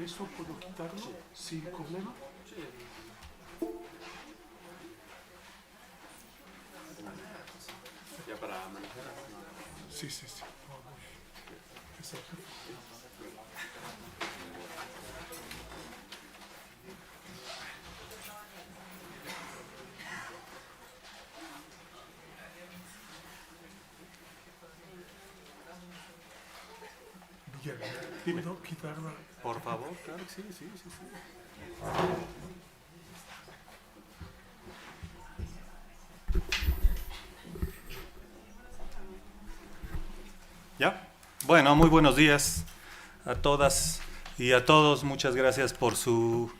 ¿Eso puedo quitarlo sin problema? Ya para manejar. Sí, sí, sí. Exacto. Miguel, ¿puedo quitarla? Por favor, claro que sí, sí, sí, sí. ¿Ya? Bueno, muy buenos días a todas y a todos. Muchas gracias por su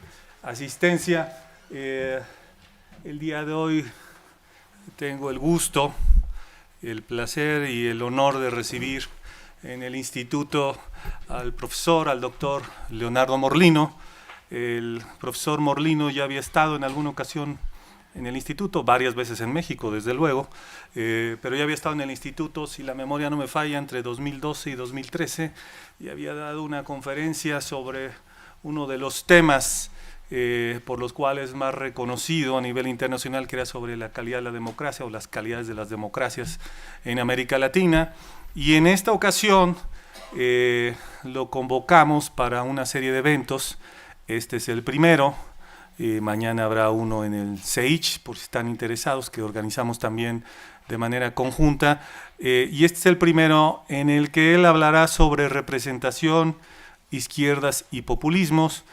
asistencia. El día de hoy tengo el gusto, el placer y el honor de recibir en el instituto al profesor, al doctor Leonardo Morlino. El profesor Morlino ya había estado en alguna ocasión en el instituto, varias veces en México, desde luego, pero ya había estado en el instituto, si la memoria no me falla, entre 2012 y 2013, y había dado una conferencia sobre uno de los temas por los cuales más reconocido a nivel internacional, que era sobre la calidad de la democracia o las calidades de las democracias en América Latina. Y en esta ocasión lo convocamos para una serie de eventos. Este es el primero. Mañana habrá uno en el CEICH, por si están interesados, que organizamos también de manera conjunta. Y este es el primero en el que él hablará sobre representación, izquierdas y populismos.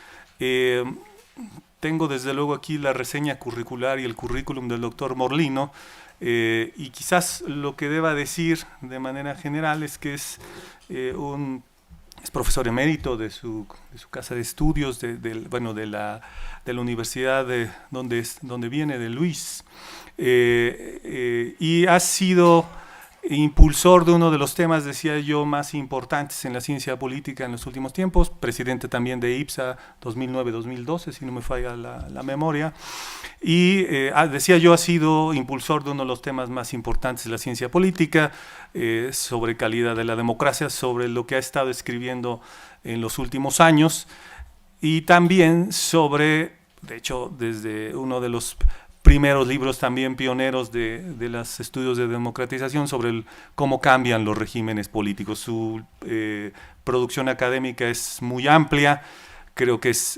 Tengo desde luego aquí la reseña curricular y el currículum del doctor Morlino. Y quizás lo que deba decir de manera general es que es profesor emérito de su casa de estudios, de la universidad donde viene, de Luis, y ha sido impulsor de uno de los temas, decía yo, más importantes en la ciencia política en los últimos tiempos, presidente también de IPSA 2009-2012, si no me falla la memoria, y decía yo, ha sido impulsor de uno de los temas más importantes de la ciencia política, sobre calidad de la democracia, sobre lo que ha estado escribiendo en los últimos años, y también sobre, de hecho, desde uno de los primeros libros también pioneros de los estudios de democratización sobre cómo cambian los regímenes políticos. Su producción académica es muy amplia, creo que es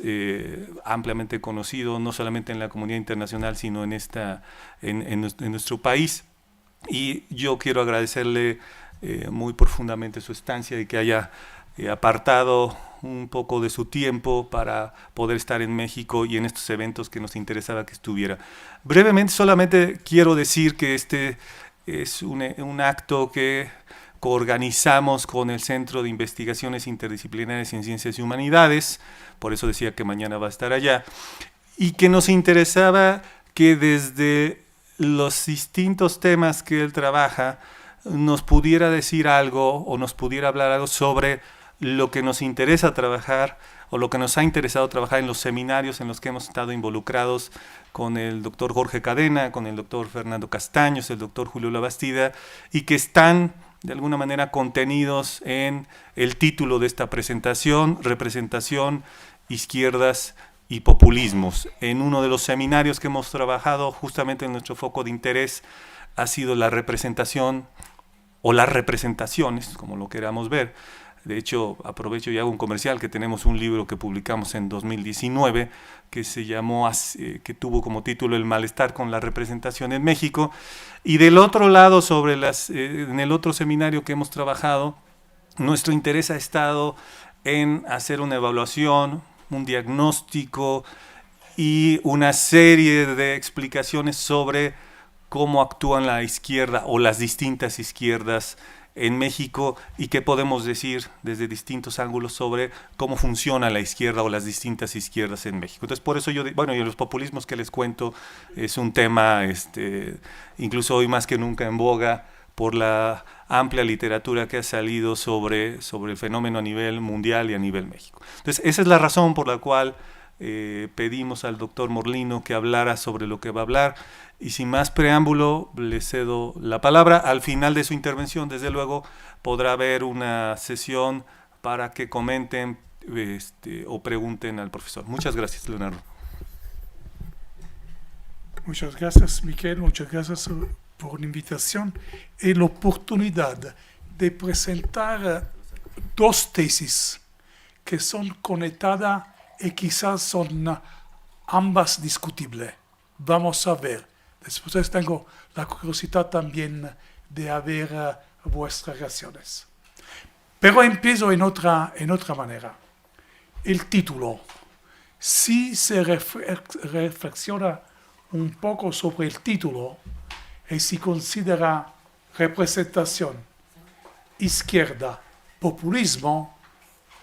ampliamente conocido no solamente en la comunidad internacional, sino en nuestro país. Y yo quiero agradecerle muy profundamente su estancia y que haya apartado un poco de su tiempo para poder estar en México y en estos eventos que nos interesaba que estuviera. Brevemente, solamente quiero decir que este es un acto que coorganizamos con el Centro de Investigaciones Interdisciplinarias en Ciencias y Humanidades, por eso decía que mañana va a estar allá, y que nos interesaba que desde los distintos temas que él trabaja nos pudiera decir algo o nos pudiera hablar algo sobre lo que nos interesa trabajar o lo que nos ha interesado trabajar en los seminarios en los que hemos estado involucrados con el doctor Jorge Cadena, con el doctor Fernando Castaños, el doctor Julio Labastida, y que están de alguna manera contenidos en el título de esta presentación, Representación, Izquierdas y Populismos. En uno de los seminarios que hemos trabajado, justamente en nuestro foco de interés, ha sido la representación o las representaciones, como lo queramos ver. De hecho, aprovecho y hago un comercial, que tenemos un libro que publicamos en 2019 que se llamó, que tuvo como título El malestar con la representación en México. Y del otro lado, en el otro seminario que hemos trabajado, nuestro interés ha estado en hacer una evaluación, un diagnóstico y una serie de explicaciones sobre cómo actúan la izquierda o las distintas izquierdas en México y qué podemos decir desde distintos ángulos sobre cómo funciona la izquierda o las distintas izquierdas en México. Entonces, por eso y los populismos que les cuento es un tema incluso hoy más que nunca en boga por la amplia literatura que ha salido sobre el fenómeno a nivel mundial y a nivel México. Entonces, esa es la razón por la cual pedimos al doctor Morlino que hablara sobre lo que va a hablar. Y sin más preámbulo, le cedo la palabra. Al final de su intervención, desde luego, podrá haber una sesión para que comenten o pregunten al profesor. Muchas gracias, Leonardo. Muchas gracias, Miquel. Muchas gracias por la invitación y la oportunidad de presentar dos tesis que son conectadas y quizás son ambas discutibles. Vamos a ver. Después tengo la curiosidad también de ver vuestras reacciones. Pero empiezo en otra manera. El título. Si se reflexiona un poco sobre el título y si considera representación, izquierda, populismo,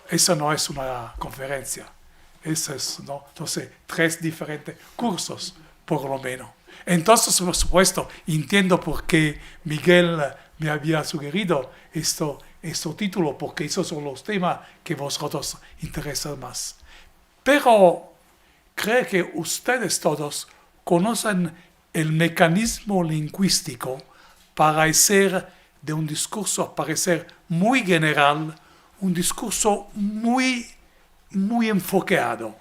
esa no es una conferencia. Esa es, no sé, 3 diferentes cursos, por lo menos. Entonces, por supuesto, entiendo por qué Miguel me había sugerido este título, porque esos son los temas que vosotros interesan más. Pero creo que ustedes todos conocen el mecanismo lingüístico para hacer de un discurso, a parecer muy general, un discurso muy enfocado.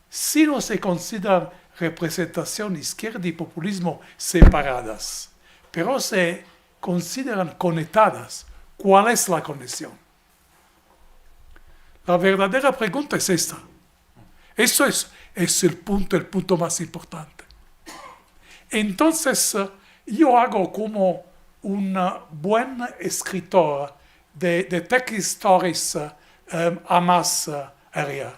Si no se considera representación izquierda y populismo separadas, pero se consideran conectadas, ¿cuál es la conexión? La verdadera pregunta es esta. Eso es el punto más importante. Entonces, yo hago como un buen escritor de text stories a más área.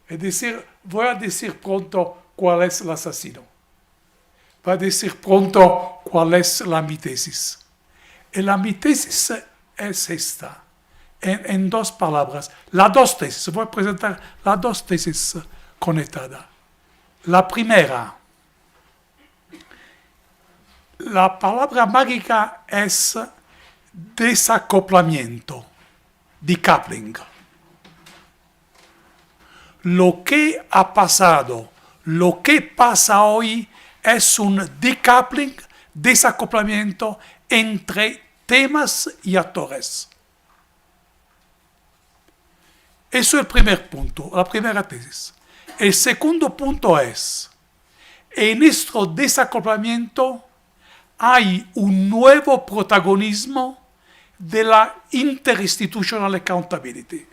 Es decir, voy a decir pronto cuál es el asesino. Voy a decir pronto cuál es la mi tesis. Y la mi tesis es esta. En 2 palabras. Las 2 tesis. Voy a presentar las 2 tesis conectadas. La primera. La palabra mágica es desacoplamiento, decoupling. Lo que ha pasado, lo que pasa hoy es un decoupling, desacoplamiento entre temas y actores. Eso es el primer punto, la primera tesis. El segundo punto es, en este desacoplamiento hay un nuevo protagonismo de la interinstitutional accountability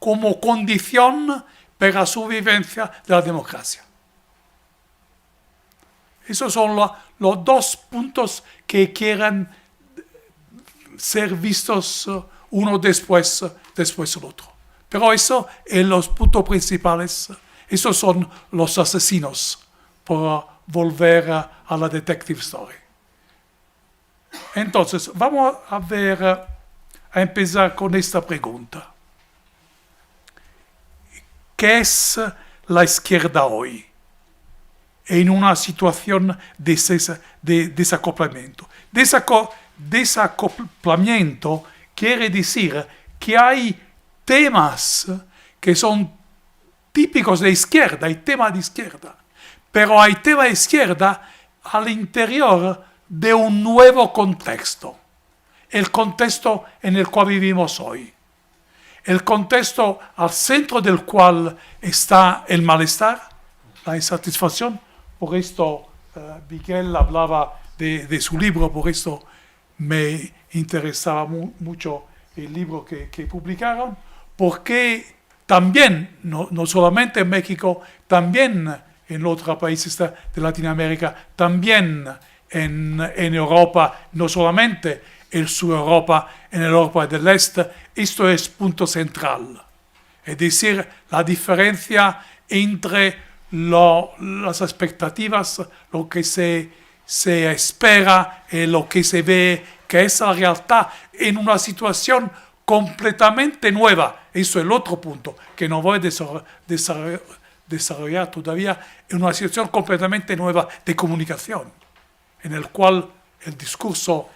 como condición para la supervivencia de la democracia. Esos son los 2 puntos que quieren ser vistos uno después del otro. Pero eso es los puntos principales. Esos son los asesinos por volver a la detective story. Entonces, vamos a empezar con esta pregunta. ¿Qué es la izquierda hoy? En una situación de desacoplamiento. Desacoplamiento quiere decir que hay temas que son típicos de izquierda, hay temas de izquierda, pero hay temas de izquierda al interior de un nuevo contexto, el contexto en el cual vivimos hoy, el contexto al centro del cual está el malestar, la insatisfacción. Por esto Miguel hablaba de su libro, por esto me interesaba mucho el libro que publicaron, porque también, no solamente en México, también en otros países de Latinoamérica, también en Europa, no solamente en Sudeuropa, en Europa del Este, esto es punto central. Es decir, la diferencia entre las expectativas, lo que se espera y lo que se ve, que es la realidad en una situación completamente nueva. Eso es el otro punto que no voy a desarrollar todavía, en una situación completamente nueva de comunicación, en el cual el discurso,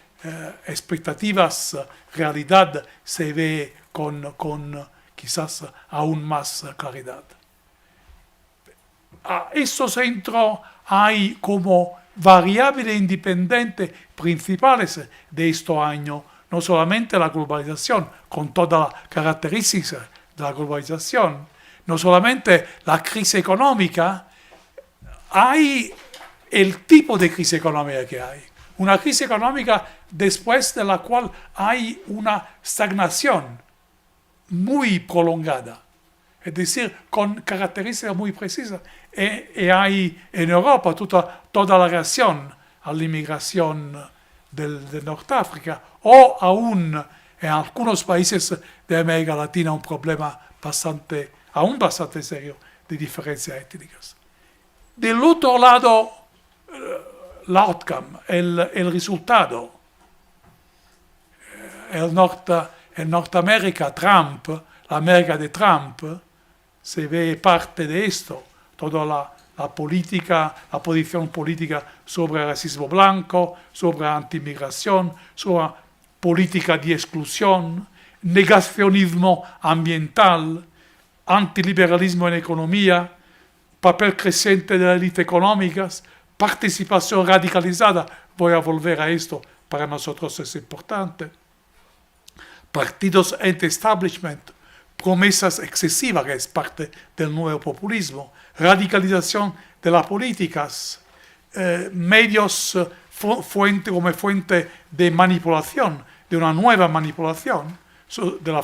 expectativas, realidad se ve con quizás aún más claridad. A estos centros hay como variables independientes principales de este año no solamente la globalización, con todas las características de la globalización, no solamente la crisis económica, hay el tipo de crisis económica que hay. Una crisis económica después de la cual hay una stagnación muy prolongada, es decir, con características muy precisas. Y hay en Europa toda la reacción a la inmigración de Norteáfrica, o aún en algunos países de América Latina un problema aún bastante serio de diferencias étnicas. Del otro lado, l'outcome, el resultado. En Norteamérica, Trump, la América de Trump, se ve parte de esto, toda la posición política sobre el racismo blanco, sobre la antimigración, sobre política de exclusión, negacionismo ambiental, antiliberalismo en economía, papel creciente de las élites económicas, participación radicalizada, voy a volver a esto, para nosotros es importante, partidos anti-establishment, promesas excesivas, que es parte del nuevo populismo, radicalización de las políticas, medios como fuente de manipulación, de una nueva manipulación en la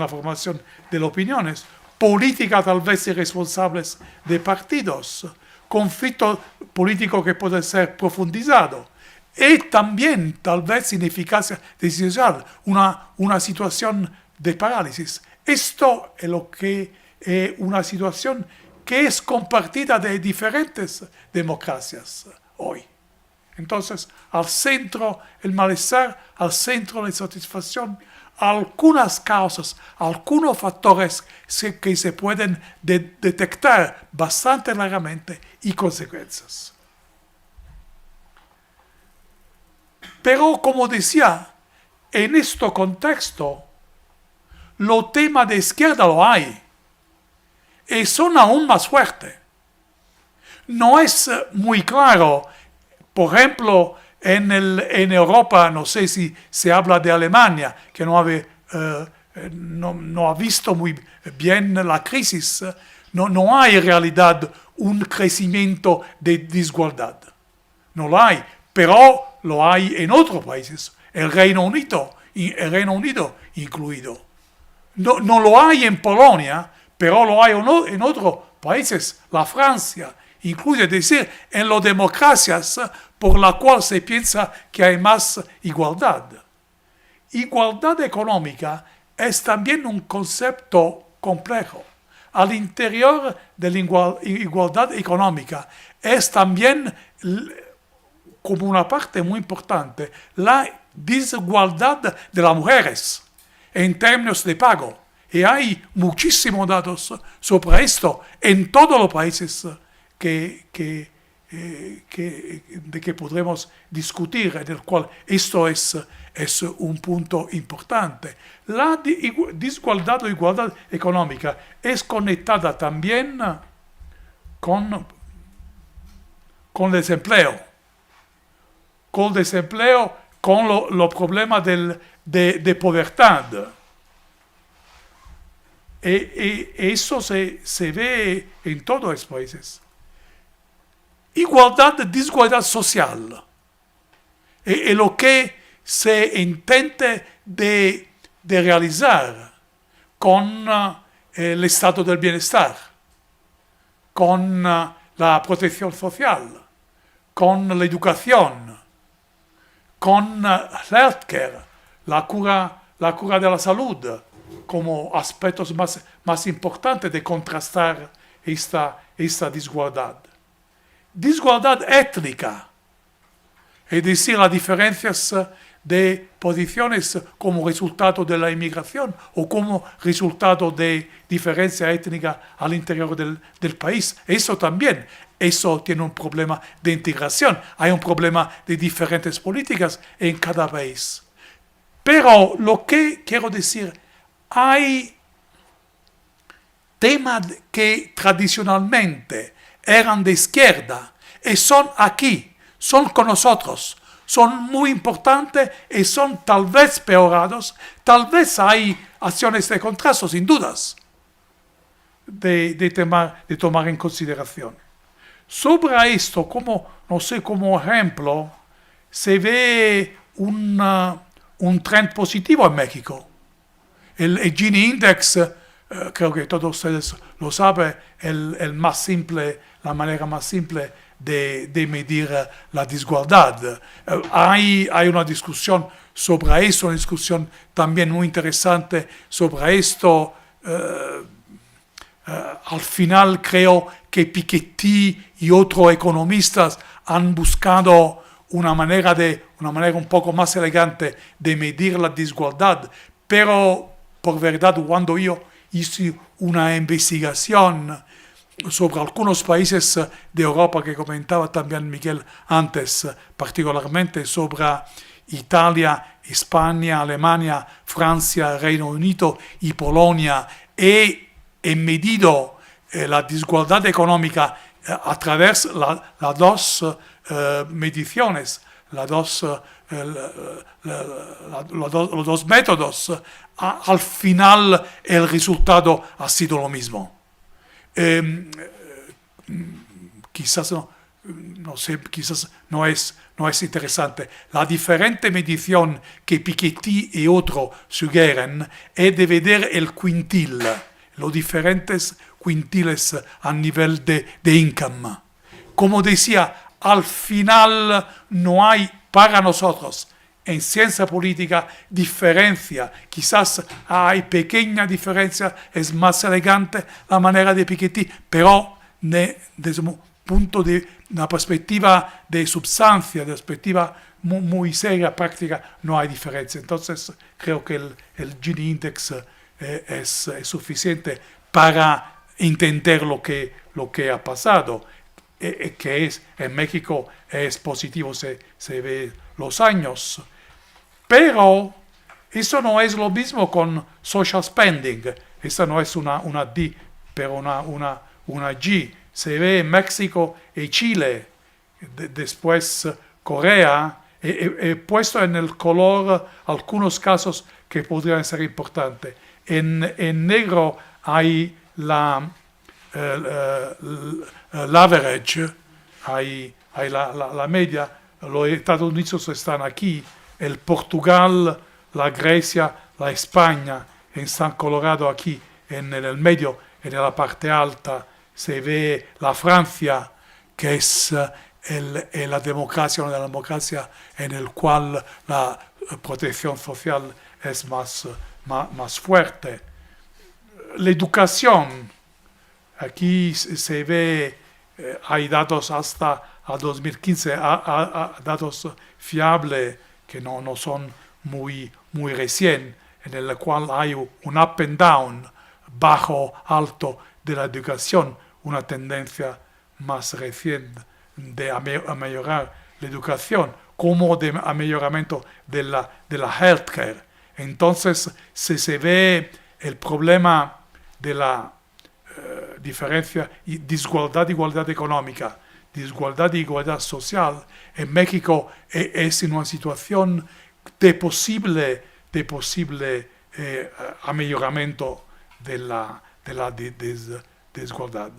formación de las opiniones, políticas tal vez irresponsables de partidos, conflicto político que puede ser profundizado, y también tal vez ineficacia decisional, una situación de parálisis. Esto es lo que es una situación que es compartida de diferentes democracias hoy. Entonces, al centro el malestar, al centro la insatisfacción, algunas causas, algunos factores que se pueden detectar bastante largamente y consecuencias. Pero, como decía, en este contexto, los temas de izquierda lo hay, y son aún más fuertes. No es muy claro, por ejemplo, en Europa, no sé si se habla de Alemania, que no ha visto muy bien la crisis, no hay en realidad un crecimiento de desigualdad. No lo hay, pero lo hay en otros países, el Reino Unido incluido. No lo hay en Polonia, pero lo hay en otros países, la Francia, incluye, es decir, en las democracias por la cual se piensa que hay más igualdad. Igualdad económica es también un concepto complejo. Al interior de la igualdad económica es también, como una parte muy importante, la desigualdad de las mujeres en términos de pago. Y hay muchísimos datos sobre esto en todos los países de que podremos discutir, en el cual esto es un punto importante. La desigualdad o igualdad económica es conectada también con el desempleo. Con los problemas de pobreza. Y eso se ve en todos los países. Desigualdad social. Es lo que se intenta de realizar con el estado del bienestar, con la protección social, con la educación, con healthcare, la cura de la salud, como aspectos más importantes de contrastar esta desigualdad. Desigualdad étnica, es decir, las diferencias de posiciones como resultado de la inmigración o como resultado de diferencia étnica al interior del país. Eso tiene un problema de integración. Hay un problema de diferentes políticas en cada país. Pero lo que quiero decir, hay temas que tradicionalmente eran de izquierda y son aquí, son con nosotros, son muy importantes y son tal vez peorados, tal vez hay acciones de contrasto, sin dudas, de tomar en consideración. Sobre esto, no sé, como ejemplo, se ve un trend positivo en México. El Gini Index, creo que todos ustedes lo saben, la manera más simple de medir la desigualdad. Hay una discusión sobre eso, una discusión también muy interesante sobre esto. Al final creo que Piketty y otros economistas han buscado una manera un poco más elegante de medir la desigualdad, pero por verdad cuando yo hice una investigación sobre algunos países de Europa que comentaba también Miguel antes, particularmente sobre Italia, España, Alemania, Francia, Reino Unido y Polonia, he medido la desigualdad económica a través de las dos mediciones, los dos métodos. Al final el resultado ha sido lo mismo. Quizás no sé, quizás no es interesante. La diferente medición que Piketty y otros sugieren es de ver el quintil, los diferentes quintiles a nivel de income. Como decía, al final no hay para nosotros en ciencia política diferencia. Quizás hay pequeña diferencia, es más elegante la manera de Piketty, pero desde un punto de una perspectiva de substancia, de perspectiva muy seria, práctica, no hay diferencia. Entonces creo que el Gini Index es suficiente para entender lo que ha pasado, que en México es positivo, se ve los años. Pero eso no es lo mismo con social spending. Esta no es una D, pero una G. Se ve en México y Chile, después Corea. He puesto en el color algunos casos que podrían ser importantes. En negro hay la average, hay la media. Los Estados Unidos están aquí. El Portugal, la Grecia, la España están colocados aquí en el medio, en la parte alta. Se ve la Francia, que es la democracia, una democracia en la cual la protección social es más fuerte. La educación, aquí se ve, hay datos hasta a 2015, datos fiables que no son muy recién, en el cual hay un up and down, bajo, alto de la educación, una tendencia más reciente de a mejorar la educación, como de a mejoramiento de la healthcare. Entonces se ve el problema de la diferencia y igualdad económica, desigualdad y igualdad social. En México es en una situación de posible amelioramiento de la desigualdad.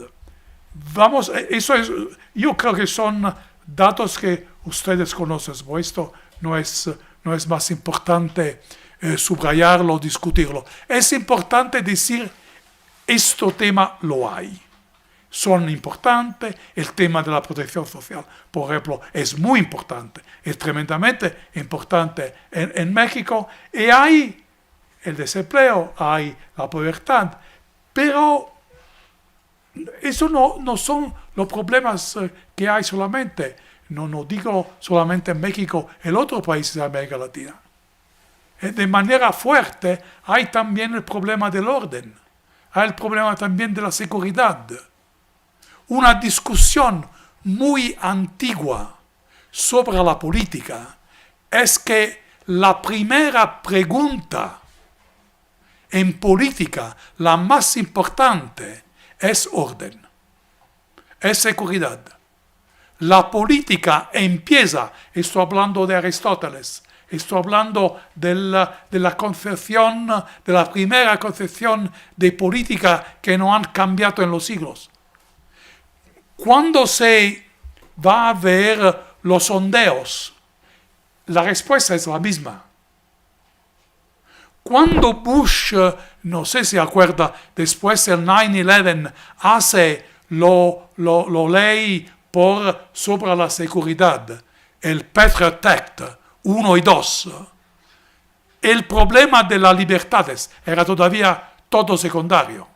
Yo creo que son datos que ustedes conocen. Esto no es más importante subrayarlo, discutirlo. Es importante decir, este tema lo hay. Son importantes. El tema de la protección social, por ejemplo, es muy importante, es tremendamente importante en México. Y hay el desempleo, hay la pobreza, pero eso no son los problemas que hay solamente. No digo solamente en México, en otros países de América Latina. De manera fuerte hay también el problema del orden, hay el problema también de la seguridad. Una discusión muy antigua sobre la política es que la primera pregunta en política, la más importante, es orden, es seguridad. la política empieza, estoy hablando de Aristóteles, estoy hablando de la concepción, de la primera concepción de política que no han cambiado en los siglos. Cuando se va a ver los sondeos, la respuesta es la misma. Cuando Bush, no sé si acuerda, después del 9/11 hace lo ley sobre la seguridad, el Patriot Act 1 y 2, el problema de las libertades era todavía todo secundario.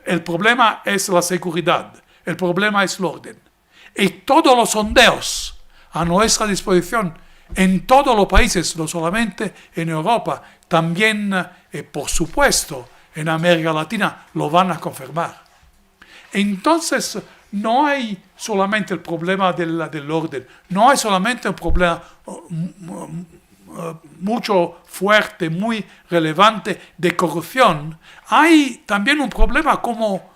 El problema es la seguridad, el problema es el orden. Y todos los sondeos a nuestra disposición en todos los países, no solamente en Europa, también, por supuesto, en América Latina, lo van a confirmar. Entonces, no hay solamente el problema del orden, no hay solamente un problema mucho fuerte, muy relevante de corrupción, hay también un problema como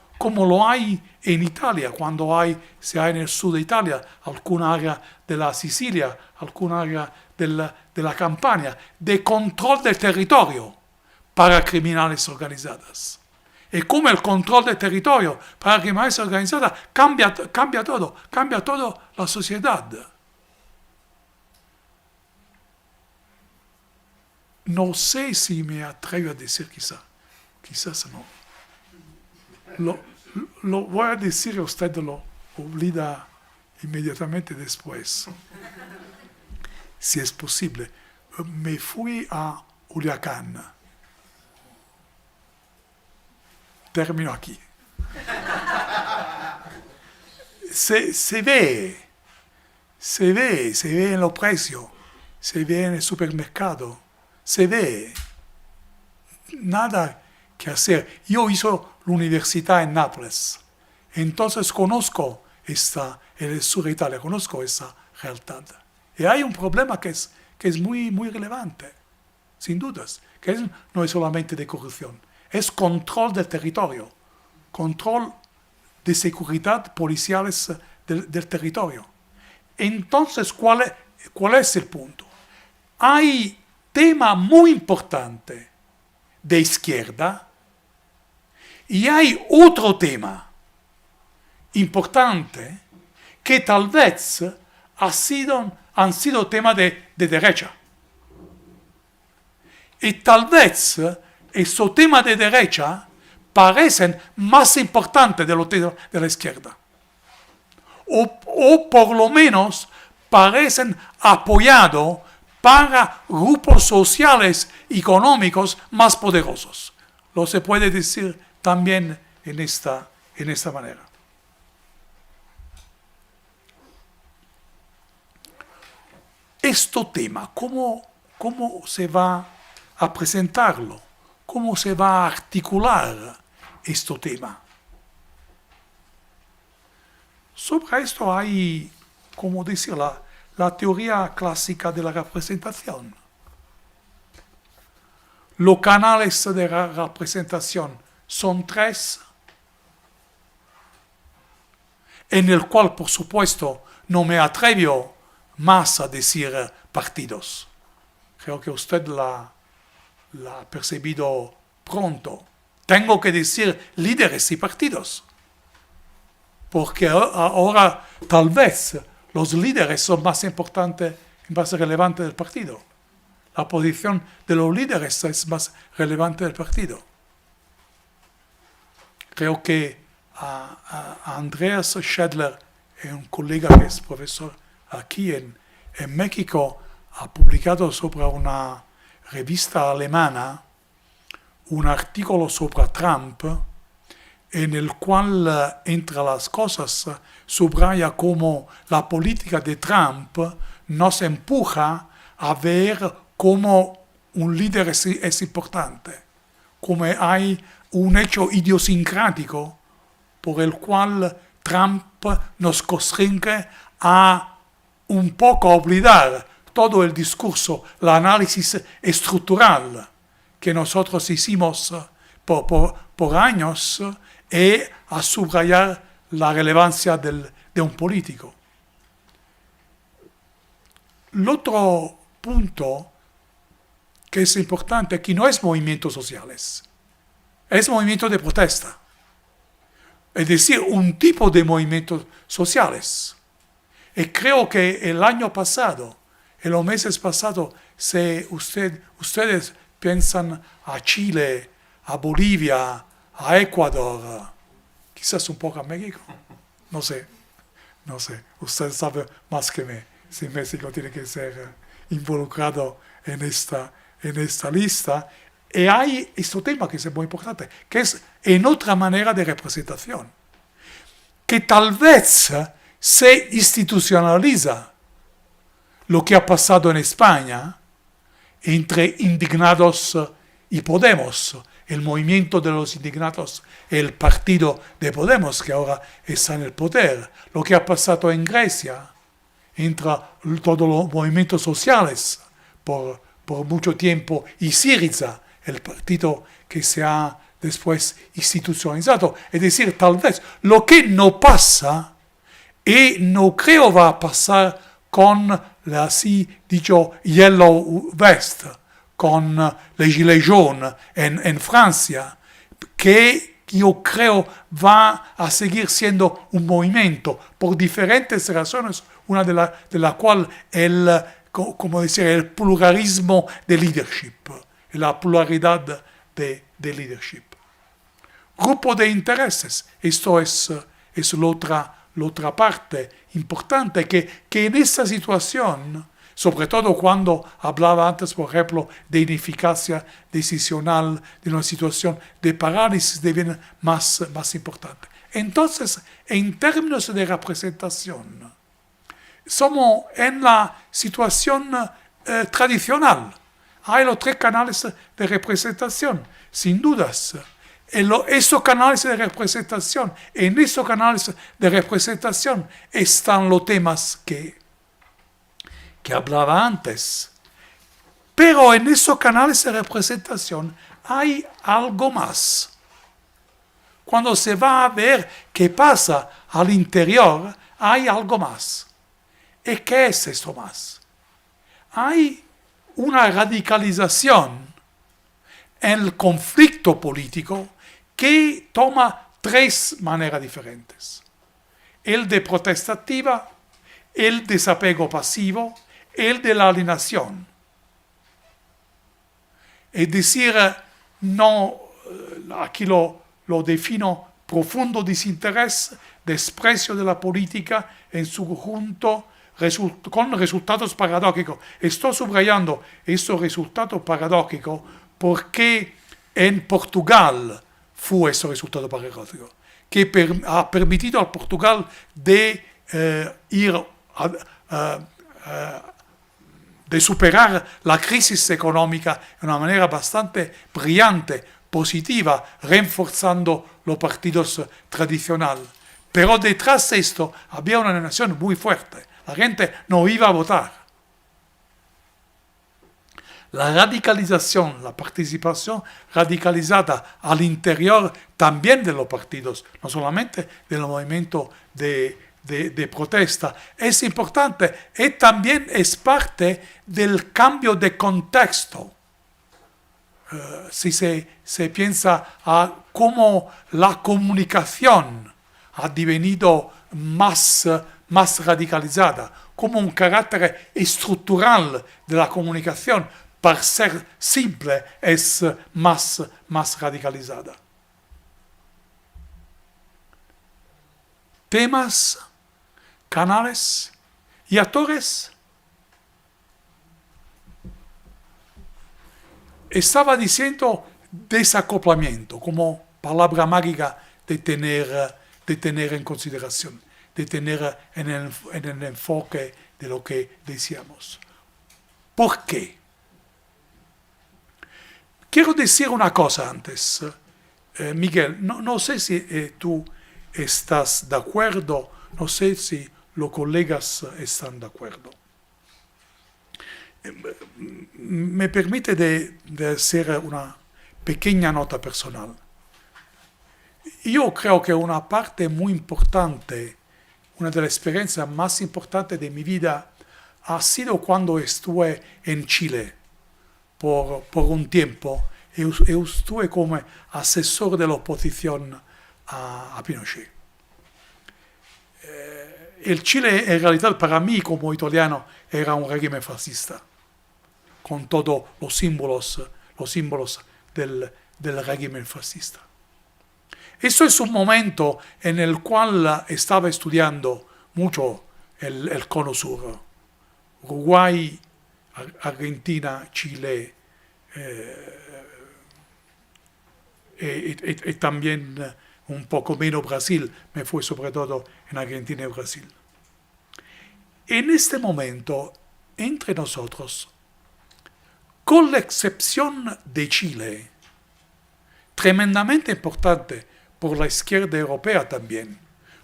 lo hay en Italia, cuando se hay en el sur de Italia, alguna área de la Sicilia, alguna área de la Campania, de control del territorio para criminales organizadas. Y como el control del territorio para criminales organizadas cambia todo la sociedad. No sé si me atrevo a decir quizás no. Lo voy a decir a usted, lo olvida inmediatamente después. Si es posible. Me fui a Culiacán. Termino aquí. Se ve en los precios, se ve en el supermercado, se ve. Nada que hacer. Yo hice la universidad en Nápoles, entonces conozco en el sur de Italia, conozco esa realidad. Y hay un problema que es muy, muy relevante, sin dudas, que no es solamente de corrupción, es control del territorio, control de seguridad policiales del territorio. Entonces, ¿cuál es el punto? Hay tema muy importante de izquierda y hay otro tema importante que tal vez han sido tema de derecha. Y tal vez esos temas de derecha parecen más importantes de los temas de la izquierda. O por lo menos parecen apoyados para grupos sociales y económicos más poderosos. Lo se puede decir también en esta manera. Este tema, ¿cómo se va a presentarlo? ¿Cómo se va a articular este tema? Sobre esto hay, como decir, la teoría clásica de la representación. Los canales de representación son tres, en el cual, por supuesto, no me atrevo más a decir partidos. Creo que usted la ha percibido pronto. Tengo que decir líderes y partidos. Porque ahora tal vez los líderes son más importantes y más relevantes del partido. La posición de los líderes es más relevante del partido. Creo que a Andreas Schedler, un colega que es profesor aquí en México, ha publicado sobre una revista alemana un artículo sobre Trump en el cual, entre las cosas, subraya cómo la política de Trump nos empuja a ver cómo un líder es importante, como hay un hecho idiosincrático por el cual Trump nos constringe a un poco olvidar todo el discurso, el análisis estructural que nosotros hicimos por años y a subrayar la relevancia del de un político. El otro punto que es importante aquí no es movimientos sociales, es movimiento de protesta. Es decir, un tipo de movimientos sociales. Y creo que el año pasado, en los meses pasados, si ustedes piensan a Chile, a Bolivia, a Ecuador, quizás un poco a México, no sé, usted sabe más que mí si México tiene que ser involucrado en esta lista. Y hay este tema que es muy importante, que es en otra manera de representación, que tal vez se institucionaliza lo que ha pasado en España entre indignados y Podemos, el movimiento de los indignados, el partido de Podemos, que ahora está en el poder, lo que ha pasado en Grecia, entre todos los movimientos sociales por mucho tiempo, y Syriza, el partido que se ha después institucionalizado. Es decir, tal vez lo que no pasa, y no creo va a pasar con la así dicho Yellow Vest, con les Gilets jaunes en Francia, que yo creo va a seguir siendo un movimiento por diferentes razones, una de la cual el pluralismo de leadership, la pluralidad de leadership. Grupo de intereses, esto es la otra parte importante, que en esta situación, sobre todo cuando hablaba antes, por ejemplo, de ineficacia decisional, de una situación de parálisis, deviene más importante. Entonces, en términos de representación, somos en la situación tradicional. Hay los 3 canales de representación, sin dudas. Esos canales de representación, en esos canales de representación están los temas que hablaba antes. Pero en esos canales de representación hay algo más. Cuando se va a ver qué pasa al interior, hay algo más. ¿Y qué es esto más? Hay una radicalización en el conflicto político que toma 3 maneras diferentes. El de protesta activa, el desapego pasivo, el de la alienación. Es decir, no, aquí lo defino profundo desinterés, desprecio de la política en su conjunto, con resultados paradójicos. Estoy subrayando estos resultados paradójicos porque en Portugal fue ese resultado paradójico, que ha permitido a Portugal de de superar la crisis económica de una manera bastante brillante, positiva, reforzando los partidos tradicionales. Pero detrás de esto había una nación muy fuerte. La gente no iba a votar. La radicalización, la participación radicalizada al interior también de los partidos, no solamente del movimiento de protesta, es importante y también es parte del cambio de contexto. Si se piensa a cómo la comunicación ha devenido más radicalizada, como un carácter estructural de la comunicación, para ser simple, es más radicalizada. Temas, canales y actores. Estaba diciendo desacoplamiento como palabra mágica de tener en consideración, de tener en el enfoque de lo que decíamos. ¿Por qué? Quiero decir una cosa antes, Miguel, no sé si tú estás de acuerdo, no sé si los colegas están de acuerdo. Me permite de hacer una pequeña nota personal. Yo creo que una parte muy importante, una de las experiencias más importantes de mi vida ha sido cuando estuve en Chile por un tiempo. Eu estuve como asesor de la oposición a Pinochet. El Chile en realidad para mí como italiano era un régimen fascista, con todos los símbolos del régimen fascista. Eso es un momento en el cual estaba estudiando mucho el Cono Sur, Uruguay, Argentina, Chile, y también un poco menos Brasil, me fue sobre todo en Argentina y Brasil. En este momento, entre nosotros, con la excepción de Chile, tremendamente importante por la izquierda europea también.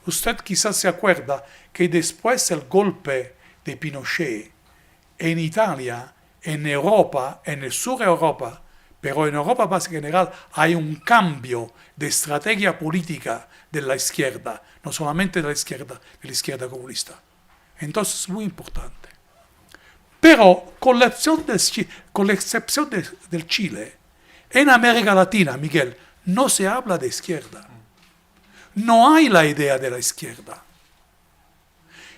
Usted quizás se acuerda que después del golpe de Pinochet, en Italia, en Europa, en el sur de Europa, pero en Europa más en general, hay un cambio de estrategia política de la izquierda, no solamente de la izquierda comunista. Entonces es muy importante. Pero con la excepción del Chile, en América Latina, Miguel, no se habla de izquierda. No hay la idea de la izquierda.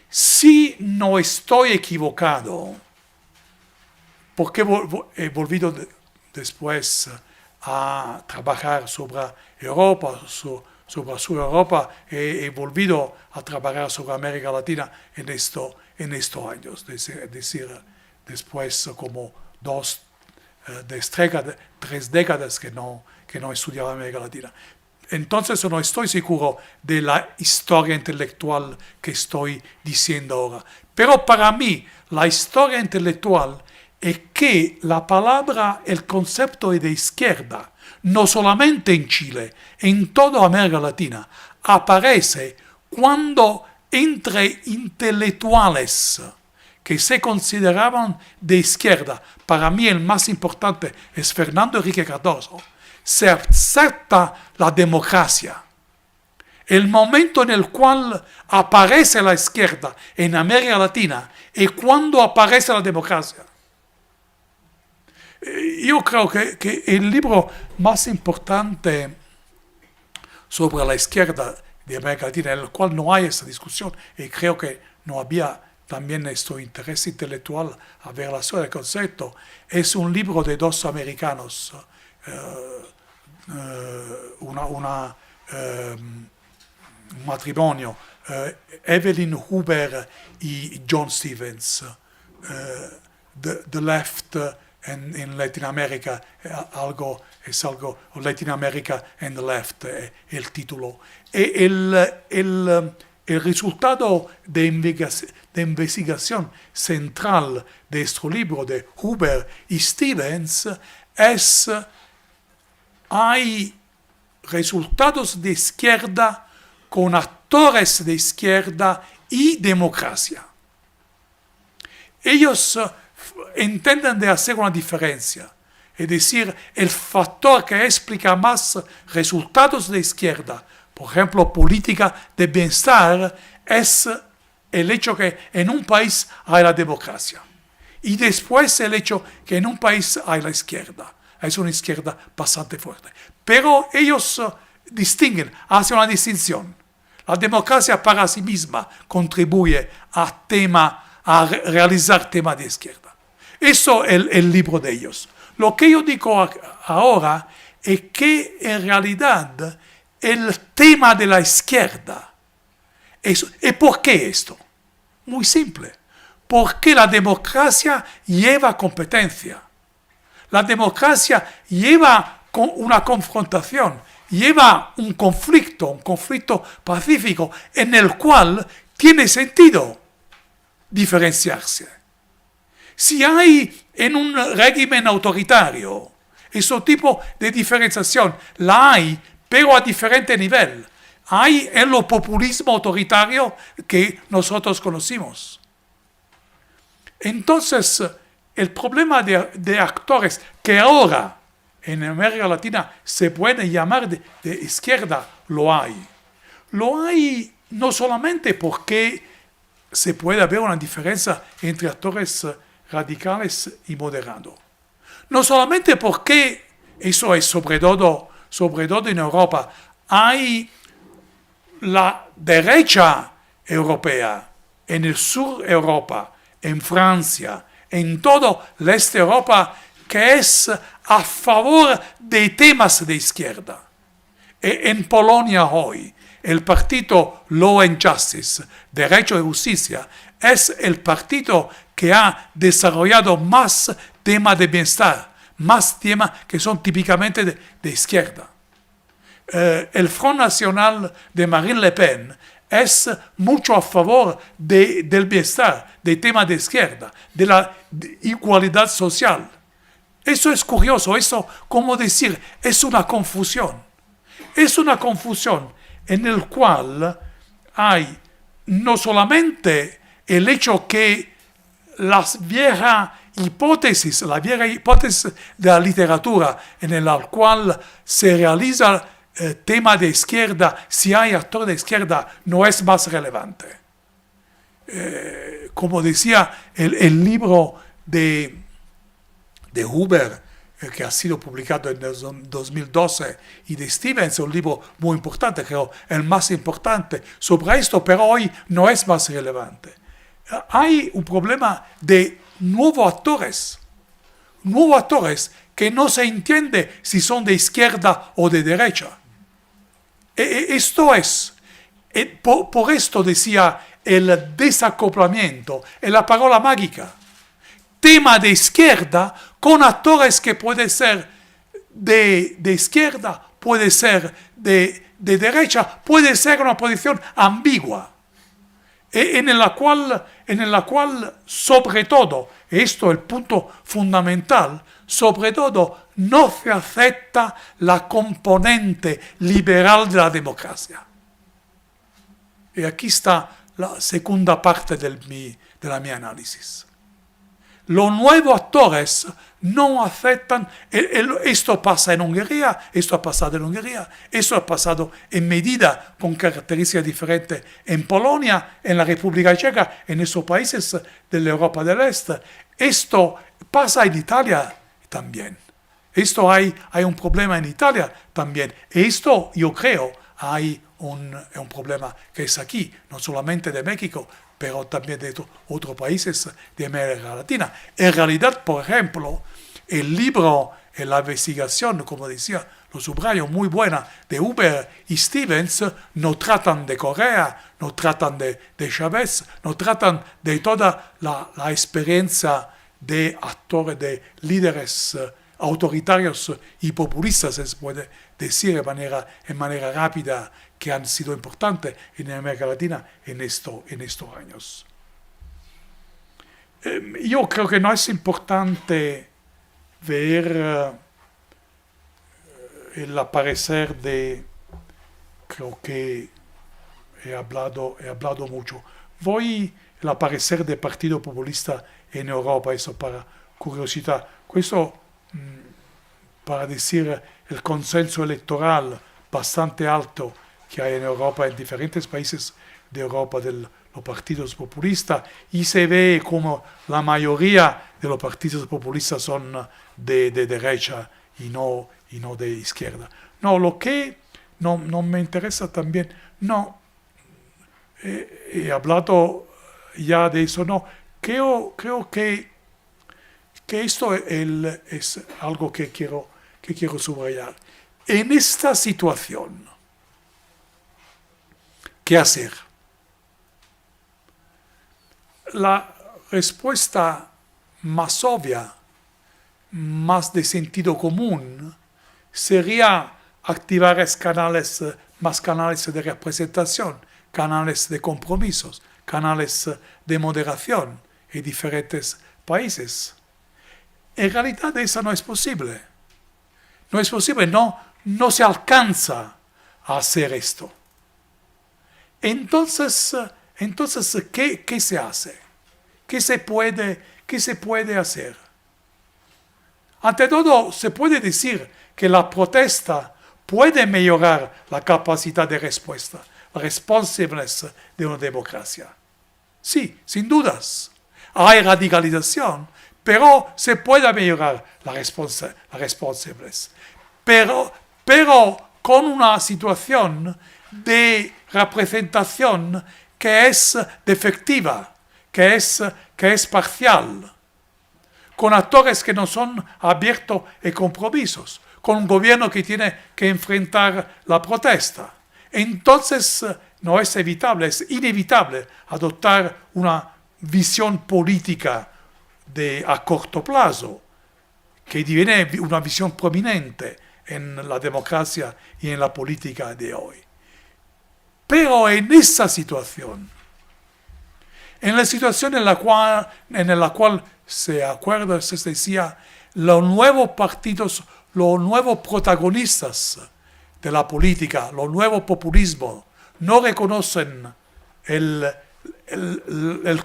Si no estoy equivocado, porque he volvido después a trabajar sobre Europa, sobre Sur Europa, he volvido a trabajar sobre América Latina en estos años, es decir, después como 3 décadas que no estudiaba América Latina. Entonces no estoy seguro de la historia intelectual que estoy diciendo ahora. Pero para mí, la historia intelectual es que la palabra, el concepto de izquierda, no solamente en Chile, en toda América Latina, aparece cuando entre intelectuales que se consideraban de izquierda, para mí el más importante es Fernando Enrique Cardoso, se acepta la democracia. El momento en el cual aparece la izquierda en América Latina es cuando aparece la democracia. Yo creo que el libro más importante sobre la izquierda de América Latina, en el cual no hay esa discusión, y creo que no había también este interés intelectual a ver la historia del concepto, es un libro de 2 americanos, un matrimonio, Evelyn Huber y John Stevens, The Left in Latin America, Latin America and the Left, el título. El resultado de investigación central de este libro de Huber y Stevens es: hay resultados de izquierda con actores de izquierda y democracia. Ellos entienden de hacer una diferencia, es decir, el factor que explica más resultados de izquierda, por ejemplo, política de bienestar, es el hecho que en un país hay la democracia. Y después el hecho que en un país hay la izquierda. Es una izquierda bastante fuerte. Pero ellos distinguen, hacen una distinción. La democracia para sí misma contribuye a realizar temas de izquierda. Eso es el libro de ellos. Lo que yo digo ahora es que en realidad el tema de la izquierda ¿y por qué esto? Muy simple. Porque la democracia lleva competencia. La democracia lleva una confrontación, lleva un conflicto pacífico en el cual tiene sentido diferenciarse. Si hay en un régimen autoritario ese tipo de diferenciación, la hay, pero a diferente nivel. Hay en lo populismo autoritario que nosotros conocimos. Entonces, el problema de actores que ahora en América Latina se pueden llamar de izquierda, lo hay. Lo hay no solamente porque se puede haber una diferencia entre actores radicales y moderados, no solamente porque eso es sobre todo en Europa, hay la derecha europea, en el sur de Europa, en Francia, en todo el este de Europa, que es a favor de temas de izquierda. En Polonia hoy, el partido Law and Justice, Derecho y Justicia, es el partido que ha desarrollado más temas de bienestar, más temas que son típicamente de izquierda. El Front Nacional de Marine Le Pen es mucho a favor del bienestar, de temas de izquierda, de la igualdad social. Eso es curioso, eso, como decir, es una confusión. Es una confusión en la cual hay no solamente el hecho que la vieja hipótesis de la literatura en la cual se realiza tema de izquierda, si hay actor de izquierda, no es más relevante. Como decía el libro de Huber, que ha sido publicado en el 2012, y de Stevens, un libro muy importante, creo el más importante sobre esto, pero hoy no es más relevante. Hay un problema de nuevos actores que no se entiende si son de izquierda o de derecha. Esto es, por esto decía el desacoplamiento, es la palabra mágica. Tema de izquierda con actores que puede ser de izquierda, puede ser de derecha, puede ser una posición ambigua, en la cual sobre todo, esto es el punto fundamental, sobre todo no se acepta la componente liberal de la democracia. Y aquí está la segunda parte de la mi análisis. Los nuevos actores no aceptan, esto pasa en Hungría, esto ha pasado en Hungría, esto ha pasado en medida con características diferentes en Polonia, en la República Checa, en esos países de la Europa del Este. Esto pasa en Italia también. Esto hay un problema en Italia también. Esto, yo creo, hay un problema que es aquí, no solamente de México, pero también de otros países de América Latina. En realidad, por ejemplo, el libro, la investigación, como decía, lo subrayo, muy buena, de Huber y Stevens, no tratan de Corea, no tratan de Chávez, no tratan de toda la experiencia de actores, de líderes autoritarios y populistas, se puede decir en manera rápida, que han sido importantes en América Latina en estos años. Yo creo que no es importante ver el aparecer creo que he hablado mucho. El aparecer del Partido Populista en Europa, eso para curiosidad. Esto para decir el consenso electoral bastante alto que hay en Europa, en diferentes países de Europa, de los partidos populistas, y se ve como la mayoría de los partidos populistas son de derecha y no de izquierda. No, lo que no me interesa también, he hablado ya de eso, creo que esto es algo que quiero subrayar. En esta situación, ¿qué hacer? La respuesta más obvia, más de sentido común, sería activar más canales de representación, canales de compromisos, canales de moderación en diferentes países. En realidad eso no es posible. No es posible, no se alcanza a hacer esto. Entonces ¿qué se hace? ¿Qué se puede hacer? Ante todo, se puede decir que la protesta puede mejorar la capacidad de respuesta. responsableness de una democracia. Sí, sin dudas. Hay radicalización, pero se puede mejorar la responsableness. Pero con una situación de representación que es defectiva, que es parcial, con actores que no son abiertos y compromisos, con un gobierno que tiene que enfrentar la protesta. Entonces no es evitable, es inevitable adoptar una visión política a corto plazo, que diviene una visión prominente en la democracia y en la política de hoy. Pero en esa situación, en la situación en la cual se acuerda, se decía, los nuevos partidos, los nuevos protagonistas de la política, los nuevos populismos, no reconocen el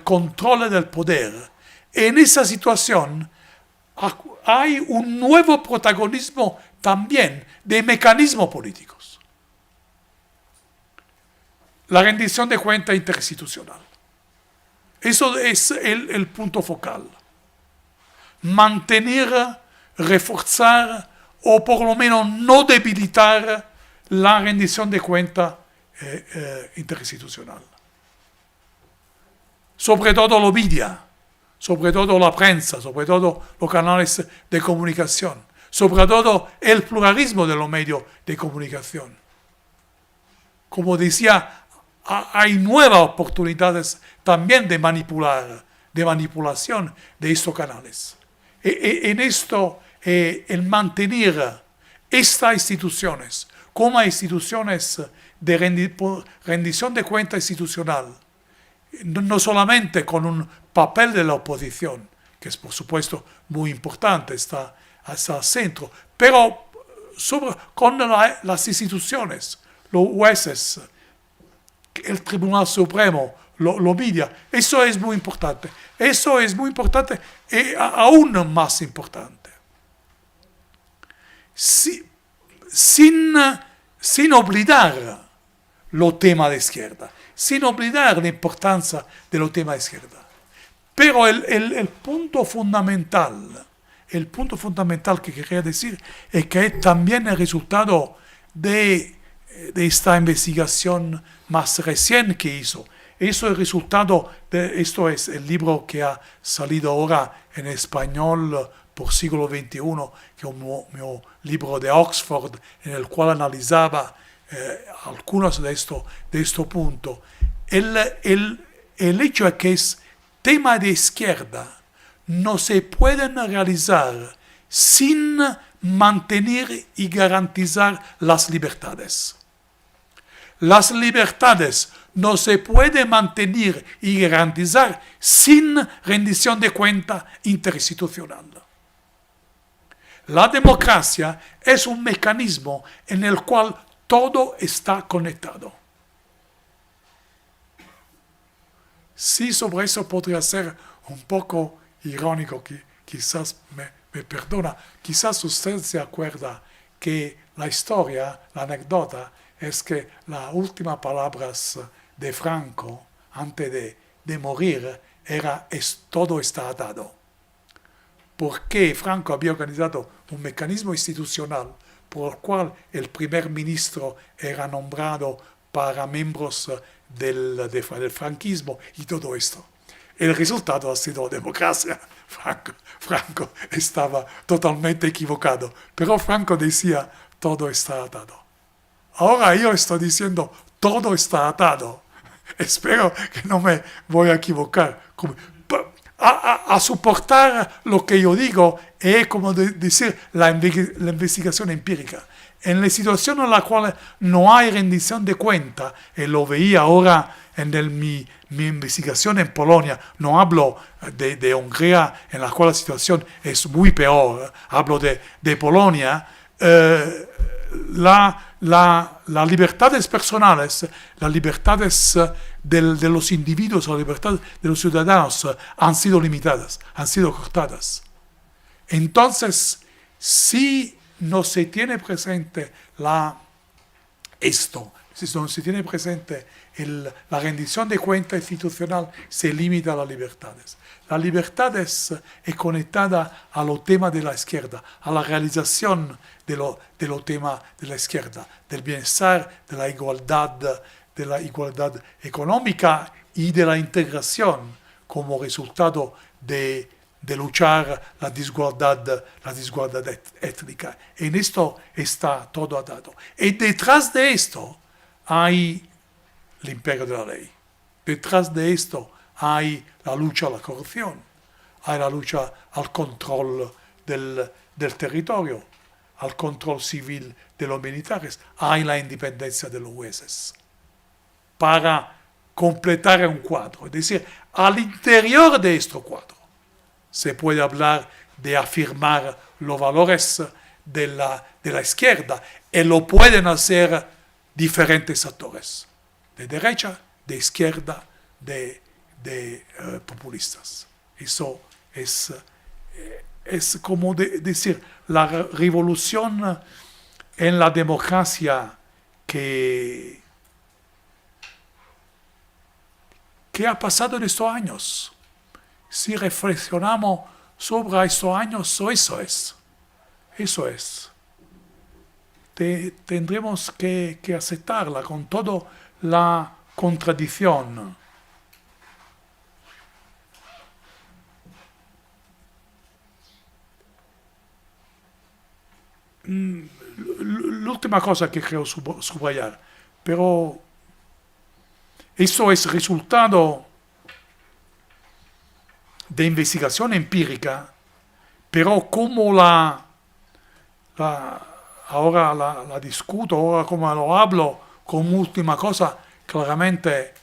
control del poder. En esa situación hay un nuevo protagonismo también de mecanismos políticos. La rendición de cuenta interinstitucional. Eso es el punto focal. Mantener, reforzar o por lo menos no debilitar la rendición de cuenta interinstitucional. Sobre todo los medios, sobre todo la prensa, sobre todo los canales de comunicación, sobre todo el pluralismo de los medios de comunicación. Como decía, hay nuevas oportunidades también de manipulación de estos canales. En esto, el mantener estas instituciones como instituciones de rendición de cuenta institucional, no solamente con un papel de la oposición, que es por supuesto muy importante, está al centro, pero con las instituciones, los jueces, el Tribunal Supremo, los medios. Eso es muy importante. Eso es muy importante y aún más importante. Sin olvidar los temas de izquierda, sin olvidar la importancia de los temas de izquierda. Pero el punto fundamental que quería decir es que es también el resultado de esta investigación más reciente que hizo. Eso es el resultado esto es el libro que ha salido ahora en español por siglo XXI, que es un libro de Oxford, en el cual analizaba algunos de estos puntos. El hecho es que temas de izquierda no se pueden realizar sin mantener y garantizar las libertades. Las libertades no se pueden mantener y garantizar sin rendición de cuenta interinstitucional. La democracia es un mecanismo en el cual todo está conectado. Sí, sobre eso podría ser un poco irónico, que quizás me perdona, quizás usted se acuerda que la historia, la anécdota, es que las últimas palabras de Franco antes de morir era todo está atado. Porque Franco había organizado un mecanismo institucional por el cual el primer ministro era nombrado para miembros del franquismo y todo esto. El resultado ha sido democracia. Franco estaba totalmente equivocado, pero Franco decía todo está atado. Ahora yo estoy diciendo todo está atado. Espero que no me voy a equivocar. A soportar lo que yo digo es como decir la investigación empírica. En la situación en la cual no hay rendición de cuenta, y lo veía ahora en mi investigación en Polonia, no hablo de Hungría, en la cual la situación es muy peor, hablo de Polonia, las libertades personales, las libertades de los individuos, las libertades de los ciudadanos han sido limitadas, han sido cortadas. Entonces, si no se tiene presente si no se tiene presente la rendición de cuenta institucional, se limita a las libertades. La libertad es conectada a los temas de la izquierda, a la realización de los temas de la izquierda, del bienestar, de la igualdad económica y de la integración como resultado de luchar la desigualdad étnica. En esto está todo atado. Y detrás de esto hay el imperio de la ley. Detrás de esto hay la lucha a la corrupción, hay la lucha al control del territorio, al control civil de los militares, hay la independencia de los jueces. Para completar un cuadro, es decir, al interior de este cuadro se puede hablar de afirmar los valores de la izquierda y lo pueden hacer diferentes actores, de derecha, de izquierda, de populistas. Eso es como decir, la revolución en la democracia que ha pasado en estos años. Si reflexionamos sobre estos años, eso es. Tendremos que aceptarla con toda la contradicción. L'ultima cosa que quiero subrayar, pero eso es resultado de investigación empírica, pero como ahora la discuto, ahora como lo hablo como última cosa, claramente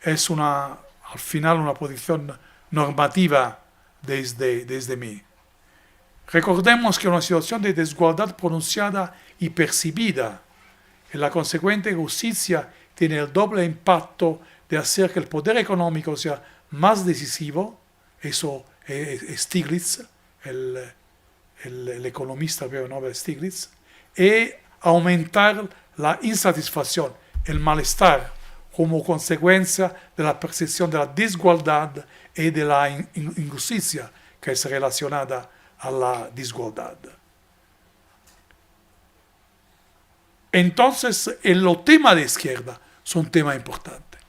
es al final una posición normativa desde mí. Recordemos que una situación de desigualdad pronunciada y percibida en la consecuente justicia tiene el doble impacto de hacer que el poder económico sea más decisivo, eso es Stiglitz, el economista Nobel Stiglitz, y aumentar la insatisfacción, el malestar, como consecuencia de la percepción de la desigualdad y de la injusticia que es relacionada a la desigualdad. Entonces, los temas de izquierda son temas importantes,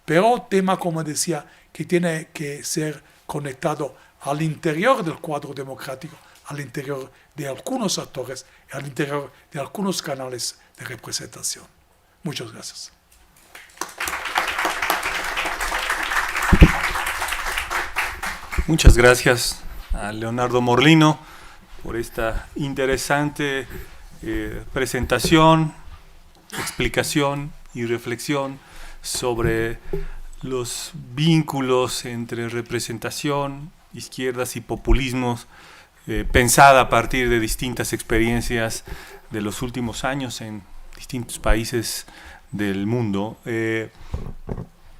pero temas, como decía, que tiene que ser conectado al interior del cuadro democrático, al interior de algunos actores, al interior de algunos canales de representación. Muchas gracias. Muchas gracias a Leonardo Morlino por esta interesante presentación, explicación y reflexión sobre los vínculos entre representación, izquierdas y populismos, pensada a partir de distintas experiencias de los últimos años en distintos países del mundo.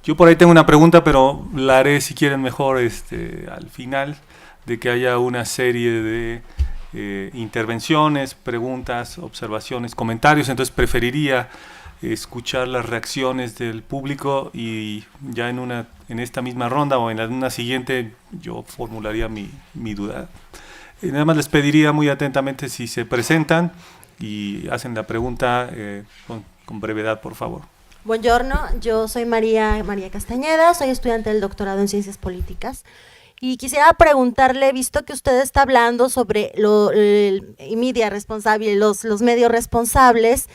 Yo por ahí tengo una pregunta, pero la haré, si quieren, mejor al final, de que haya una serie de intervenciones, preguntas, observaciones, comentarios. Entonces preferiría escuchar las reacciones del público y ya en esta misma ronda o en una siguiente yo formularía mi duda. Nada más les pediría muy atentamente si se presentan y hacen la pregunta con brevedad, por favor. Buongiorno, yo soy María Castañeda, soy estudiante del doctorado en Ciencias Políticas y quisiera preguntarle, visto que usted está hablando sobre el media responsable, los medios responsables,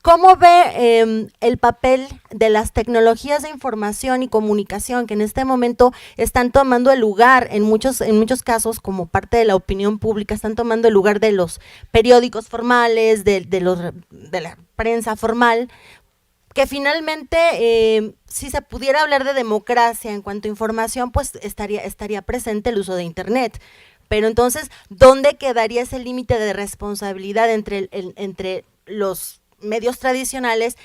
¿cómo ve el papel de las tecnologías de información y comunicación que en este momento están tomando el lugar, en muchos casos como parte de la opinión pública, están tomando el lugar de los periódicos formales, de la prensa formal? Que finalmente, si se pudiera hablar de democracia en cuanto a información, pues estaría presente el uso de Internet. Pero entonces, ¿dónde quedaría ese límite de responsabilidad entre los medios tradicionales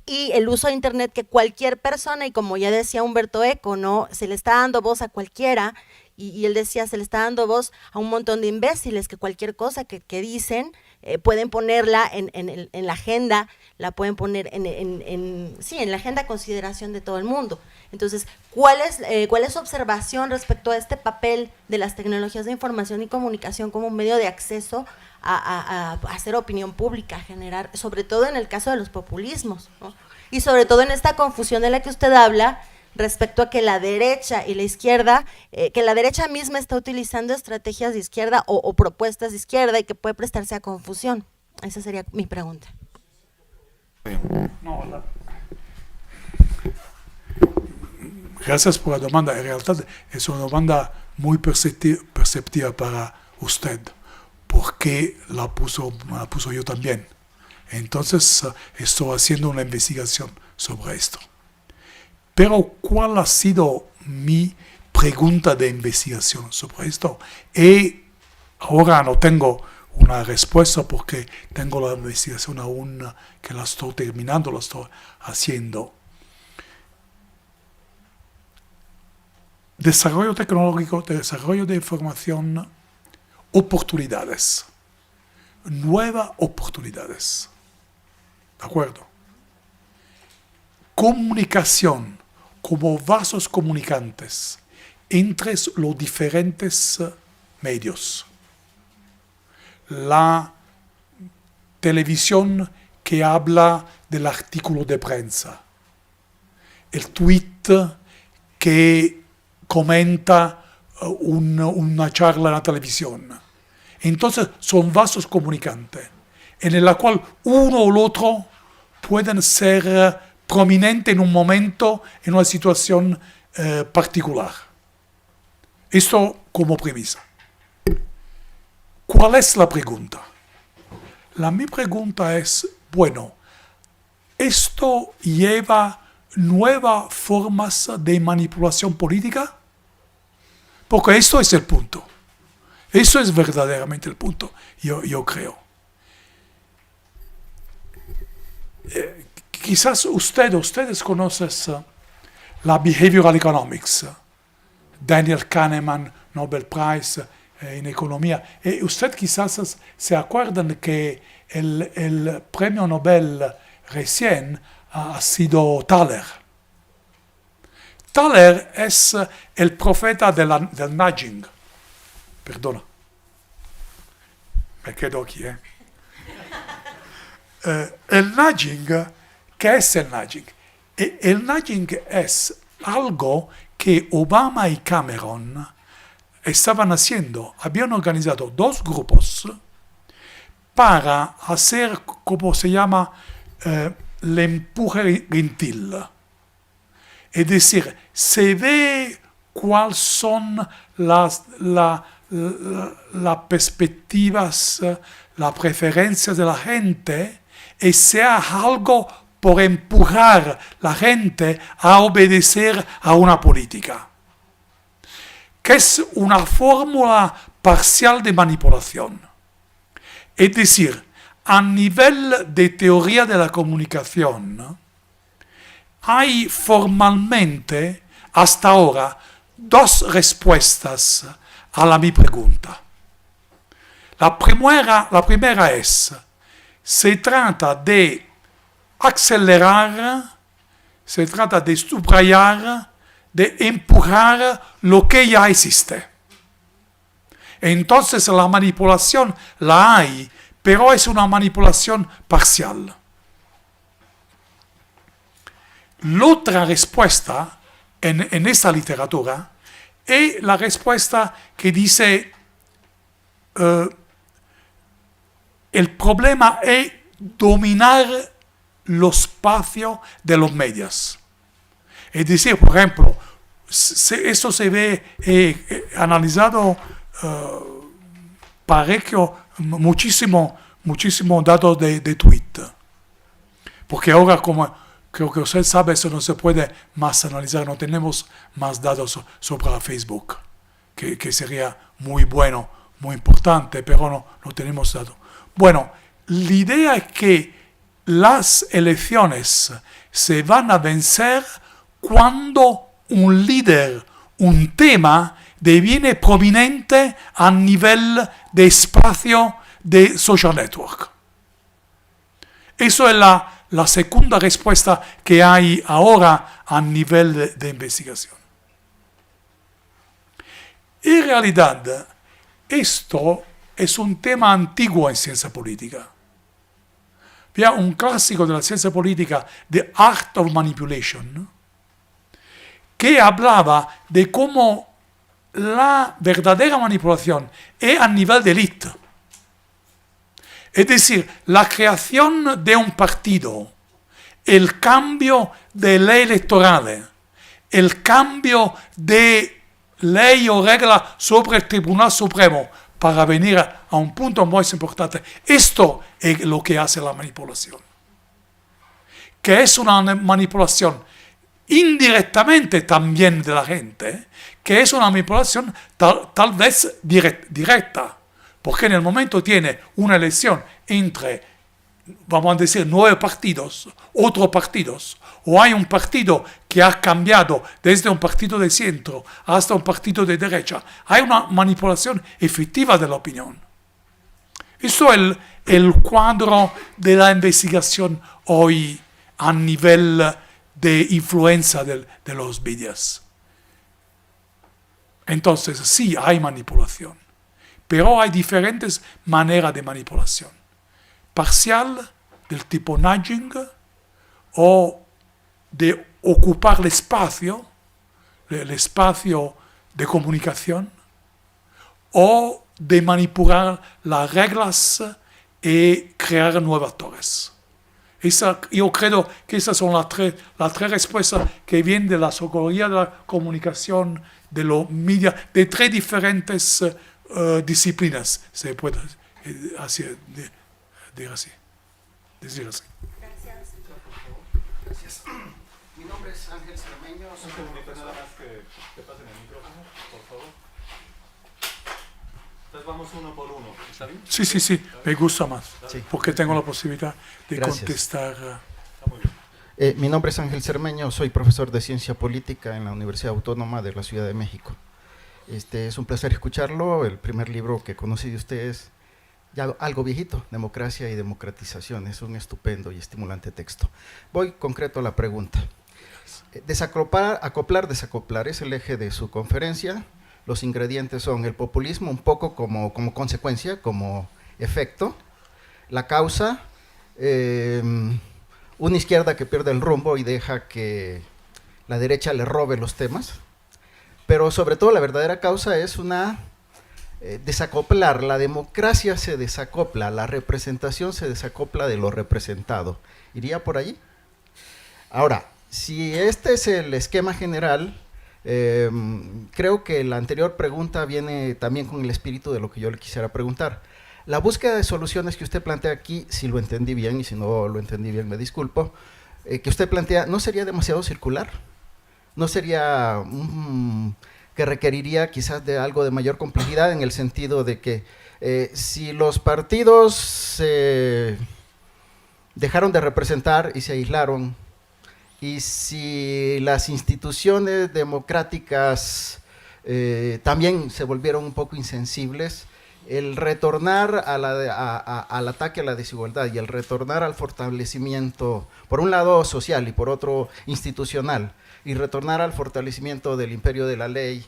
y el uso de Internet, que cualquier persona, y como ya decía Humberto Eco, ¿no?, se le está dando voz a cualquiera, y él decía, se le está dando voz a un montón de imbéciles que cualquier cosa que dicen pueden ponerla en la agenda, la pueden poner en la agenda a consideración de todo el mundo. Entonces, ¿cuál es su observación respecto a este papel de las tecnologías de información y comunicación como un medio de acceso a hacer opinión pública, a generar, sobre todo en el caso de los populismos, ¿no? Y sobre todo en esta confusión de la que usted habla respecto a que la derecha y la izquierda, que la derecha misma está utilizando estrategias de izquierda o propuestas de izquierda y que puede prestarse a confusión? Esa sería mi pregunta. Gracias por la demanda. En realidad es una demanda muy perceptiva para usted, porque la puso yo también. Entonces estoy haciendo una investigación sobre esto. Pero ¿cuál ha sido mi pregunta de investigación sobre esto? Y ahora no tengo una respuesta porque tengo la investigación aún que la estoy terminando, la estoy haciendo. Desarrollo tecnológico, desarrollo de información, oportunidades, nuevas oportunidades. ¿De acuerdo? Comunicación como vasos comunicantes entre los diferentes medios. La televisión que habla del artículo de prensa. El tweet que comenta una charla en la televisión. Entonces son vasos comunicantes en el cual uno o el otro pueden ser prominentes en un momento, en una situación particular. Esto como premisa. ¿Cuál es la pregunta? Mi pregunta es, bueno, ¿esto lleva nuevas formas de manipulación política? Porque esto es el punto. Eso es verdaderamente el punto, yo creo. Quizás ustedes conocen la Behavioral Economics, Daniel Kahneman, Nobel Prize en Economía. Y usted quizás se acuerdan que el premio Nobel recién ha sido Thaler. Thaler es el profeta del nudging. Perdona. Me quedo aquí. El nudging, ¿qué es el nudging? El nudging es algo que Obama y Cameron estaban haciendo. Habían organizado 2 grupos para hacer, como se llama, el empuje gentil. Es decir, se ve cuáles son las perspectivas, las preferencias de la gente y sea algo por empujar a la gente a obedecer a una política, que es una fórmula parcial de manipulación. Es decir, a nivel de teoría de la comunicación, hay formalmente, hasta ahora, 2 respuestas a mi pregunta. La primera es, se trata de acelerar, se trata de subrayar, de empujar lo que ya existe. Entonces la manipulación la hay, pero es una manipulación parcial. La otra respuesta en esta literatura es la respuesta que dice el problema es dominar el espacio de los medios. Es decir, por ejemplo, esto se ve analizado muchísimo datos de tweet. Porque ahora, como creo que usted sabe, eso no se puede más analizar, no tenemos más datos sobre Facebook, que sería muy bueno, muy importante, pero no tenemos datos. Bueno, la idea es que las elecciones se van a vencer cuando un líder, un tema, diviene prominente a nivel de espacio de social network. Eso es la segunda respuesta que hay ahora a nivel de investigación. En realidad, esto es un tema antiguo en ciencia política. Había un clásico de la ciencia política, The Art of Manipulation, ¿no?, que hablaba de cómo la verdadera manipulación es a nivel de élite. Es decir, la creación de un partido, el cambio de ley electoral, el cambio de ley o regla sobre el Tribunal Supremo para venir a un punto más importante. Esto es lo que hace la manipulación. Que es una manipulación indirectamente también de la gente, que es una manipulación tal vez directa. Porque en el momento tiene una elección entre, vamos a decir, 9 partidos, otros partidos, o hay un partido que ha cambiado desde un partido de centro hasta un partido de derecha, hay una manipulación efectiva de la opinión. Eso es el cuadro de la investigación hoy a nivel de influencia de los medios. Entonces, sí, hay manipulación. Pero hay diferentes maneras de manipulación. Parcial, del tipo nudging, o de ocupar el espacio de comunicación, o de manipular las reglas y crear nuevos actores. Yo creo que esas son las tres respuestas que vienen de la psicología de la comunicación, de los medios, de 3 diferentes disciplinas, se puede decir así. Gracias. Mi nombre es Ángel Cermeño. Soy nada más que pasen el micrófono, por favor. Entonces vamos uno por uno, ¿está bien? Sí, me gusta más, Sí. porque tengo la posibilidad de Gracias. contestar. Está muy bien. Mi nombre es Ángel Cermeño, soy profesor de Ciencia Política en la Universidad Autónoma de la Ciudad de México. Es un placer escucharlo. El primer libro que conocí de usted es ya algo viejito, Democracia y Democratización. Es un estupendo y estimulante texto. Voy concreto a la pregunta. Acoplar, desacoplar es el eje de su conferencia. Los ingredientes son el populismo, un poco como consecuencia, como efecto. La causa, una izquierda que pierde el rumbo y deja que la derecha le robe los temas. Pero sobre todo la verdadera causa es desacoplar. La democracia se desacopla, la representación se desacopla de lo representado. ¿Iría por allí? Ahora, si este es el esquema general, creo que la anterior pregunta viene también con el espíritu de lo que yo le quisiera preguntar. La búsqueda de soluciones que usted plantea aquí, si lo entendí bien, y si no lo entendí bien me disculpo, que usted plantea, ¿no sería demasiado circular? ¿No sería que requeriría quizás de algo de mayor complejidad, en el sentido de que si los partidos se dejaron de representar y se aislaron, y si las instituciones democráticas también se volvieron un poco insensibles, el retornar al ataque a la desigualdad y el retornar al fortalecimiento, por un lado social y por otro institucional, y retornar al fortalecimiento del imperio de la ley,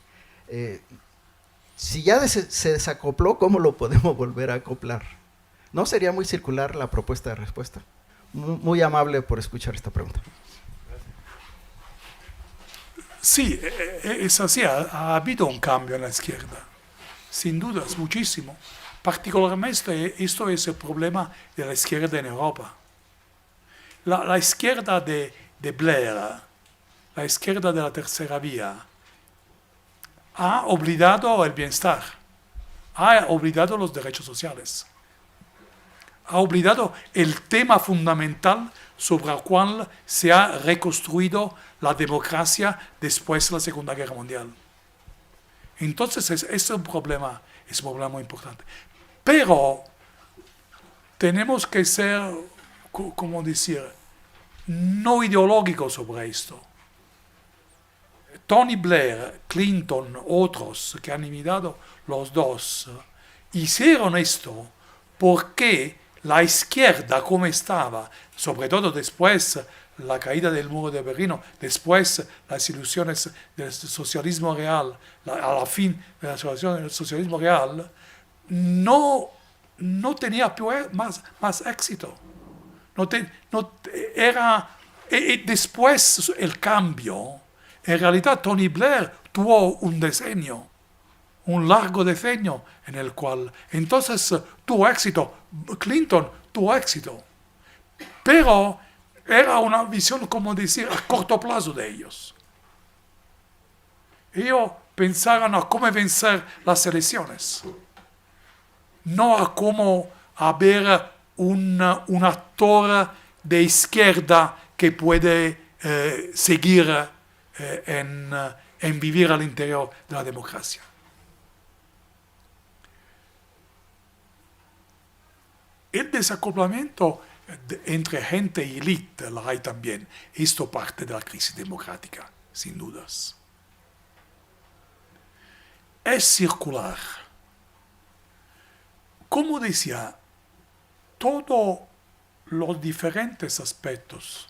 si ya se desacopló, ¿cómo lo podemos volver a acoplar? ¿No sería muy circular la propuesta de respuesta? Muy amable por escuchar esta pregunta. Sí, es así, ha habido un cambio en la izquierda, sin dudas, muchísimo. Particularmente esto es el problema de la izquierda en Europa. La izquierda de Blair, la izquierda de la tercera vía, ha olvidado el bienestar, ha olvidado los derechos sociales, ha olvidado el tema fundamental sobre el cual se ha reconstruido la democracia después de la Segunda Guerra Mundial. Entonces es un problema muy importante. Pero tenemos que ser, como decir, no ideológicos sobre esto. Tony Blair, Clinton, otros que han imitado los dos, hicieron esto porque la izquierda como estaba, sobre todo después la caída del muro de Berlín, después las ilusiones del socialismo real, a la fin de la situación del socialismo real, no tenía más éxito. Y después el cambio, en realidad Tony Blair tuvo un diseño, un largo diseño en el cual entonces tuvo éxito, Clinton tuvo éxito, pero era una visión, como decir, a corto plazo de ellos. Ellos pensaban a cómo vencer las elecciones, no a cómo haber un actor de izquierda que puede seguir en vivir al interior de la democracia. El desacoplamiento entre gente y élite la hay también. Esto parte de la crisis democrática, sin dudas. Es circular. Como decía, todos los diferentes aspectos.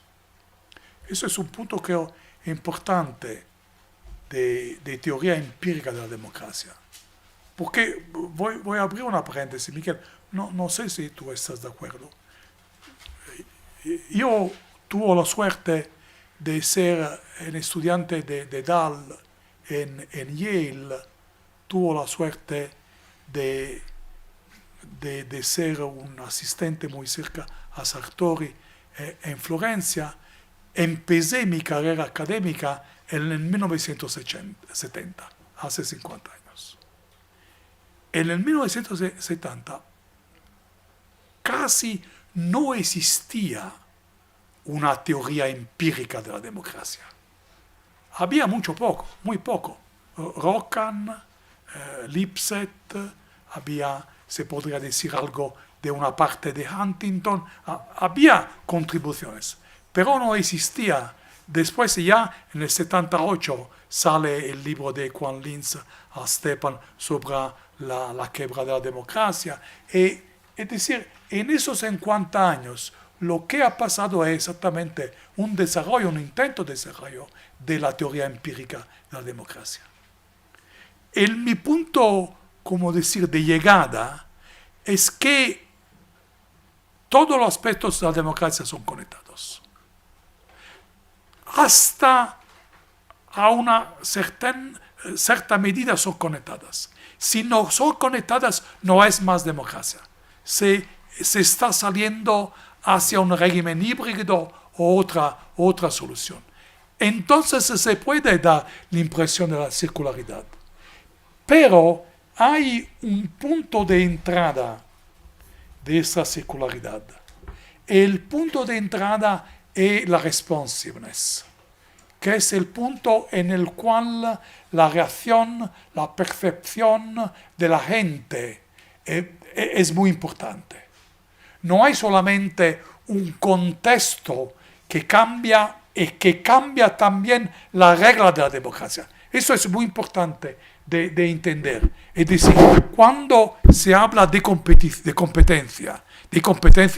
Eso es un punto que es importante de teoría empírica de la democracia. Porque voy a abrir una paréntesis, Miguel. No sé si tú estás de acuerdo. Yo tuve la suerte de ser un estudiante de Dahl en Yale. Tuve la suerte de ser un asistente muy cerca a Sartori en Florencia. Empecé mi carrera académica en 1970, hace 50 años. En el 1970 casi no existía una teoría empírica de la democracia. Había muy poco. Rockham, Lipset, se podría decir algo de una parte de Huntington, había contribuciones, pero no existía. Después ya en el 78 sale el libro de Juan Linz a Stepan sobre la quiebra de la democracia. Es decir, en esos 50 años lo que ha pasado es exactamente un intento de desarrollo de la teoría empírica de la democracia. Mi punto, como decir, de llegada es que todos los aspectos de la democracia son conectados. Hasta a una cierta medida son conectadas. Si no son conectadas, no es más democracia. Se está saliendo hacia un régimen híbrido o otra solución. Entonces se puede dar la impresión de la circularidad. Pero hay un punto de entrada de esa circularidad. El punto de entrada es la responsiveness, que es el punto en el cual la reacción, la percepción de la gente es muy importante. No hay solamente un contexto que cambia y que cambia también la regla de la democracia. Eso es muy importante de entender. Es decir, cuando se habla de competencia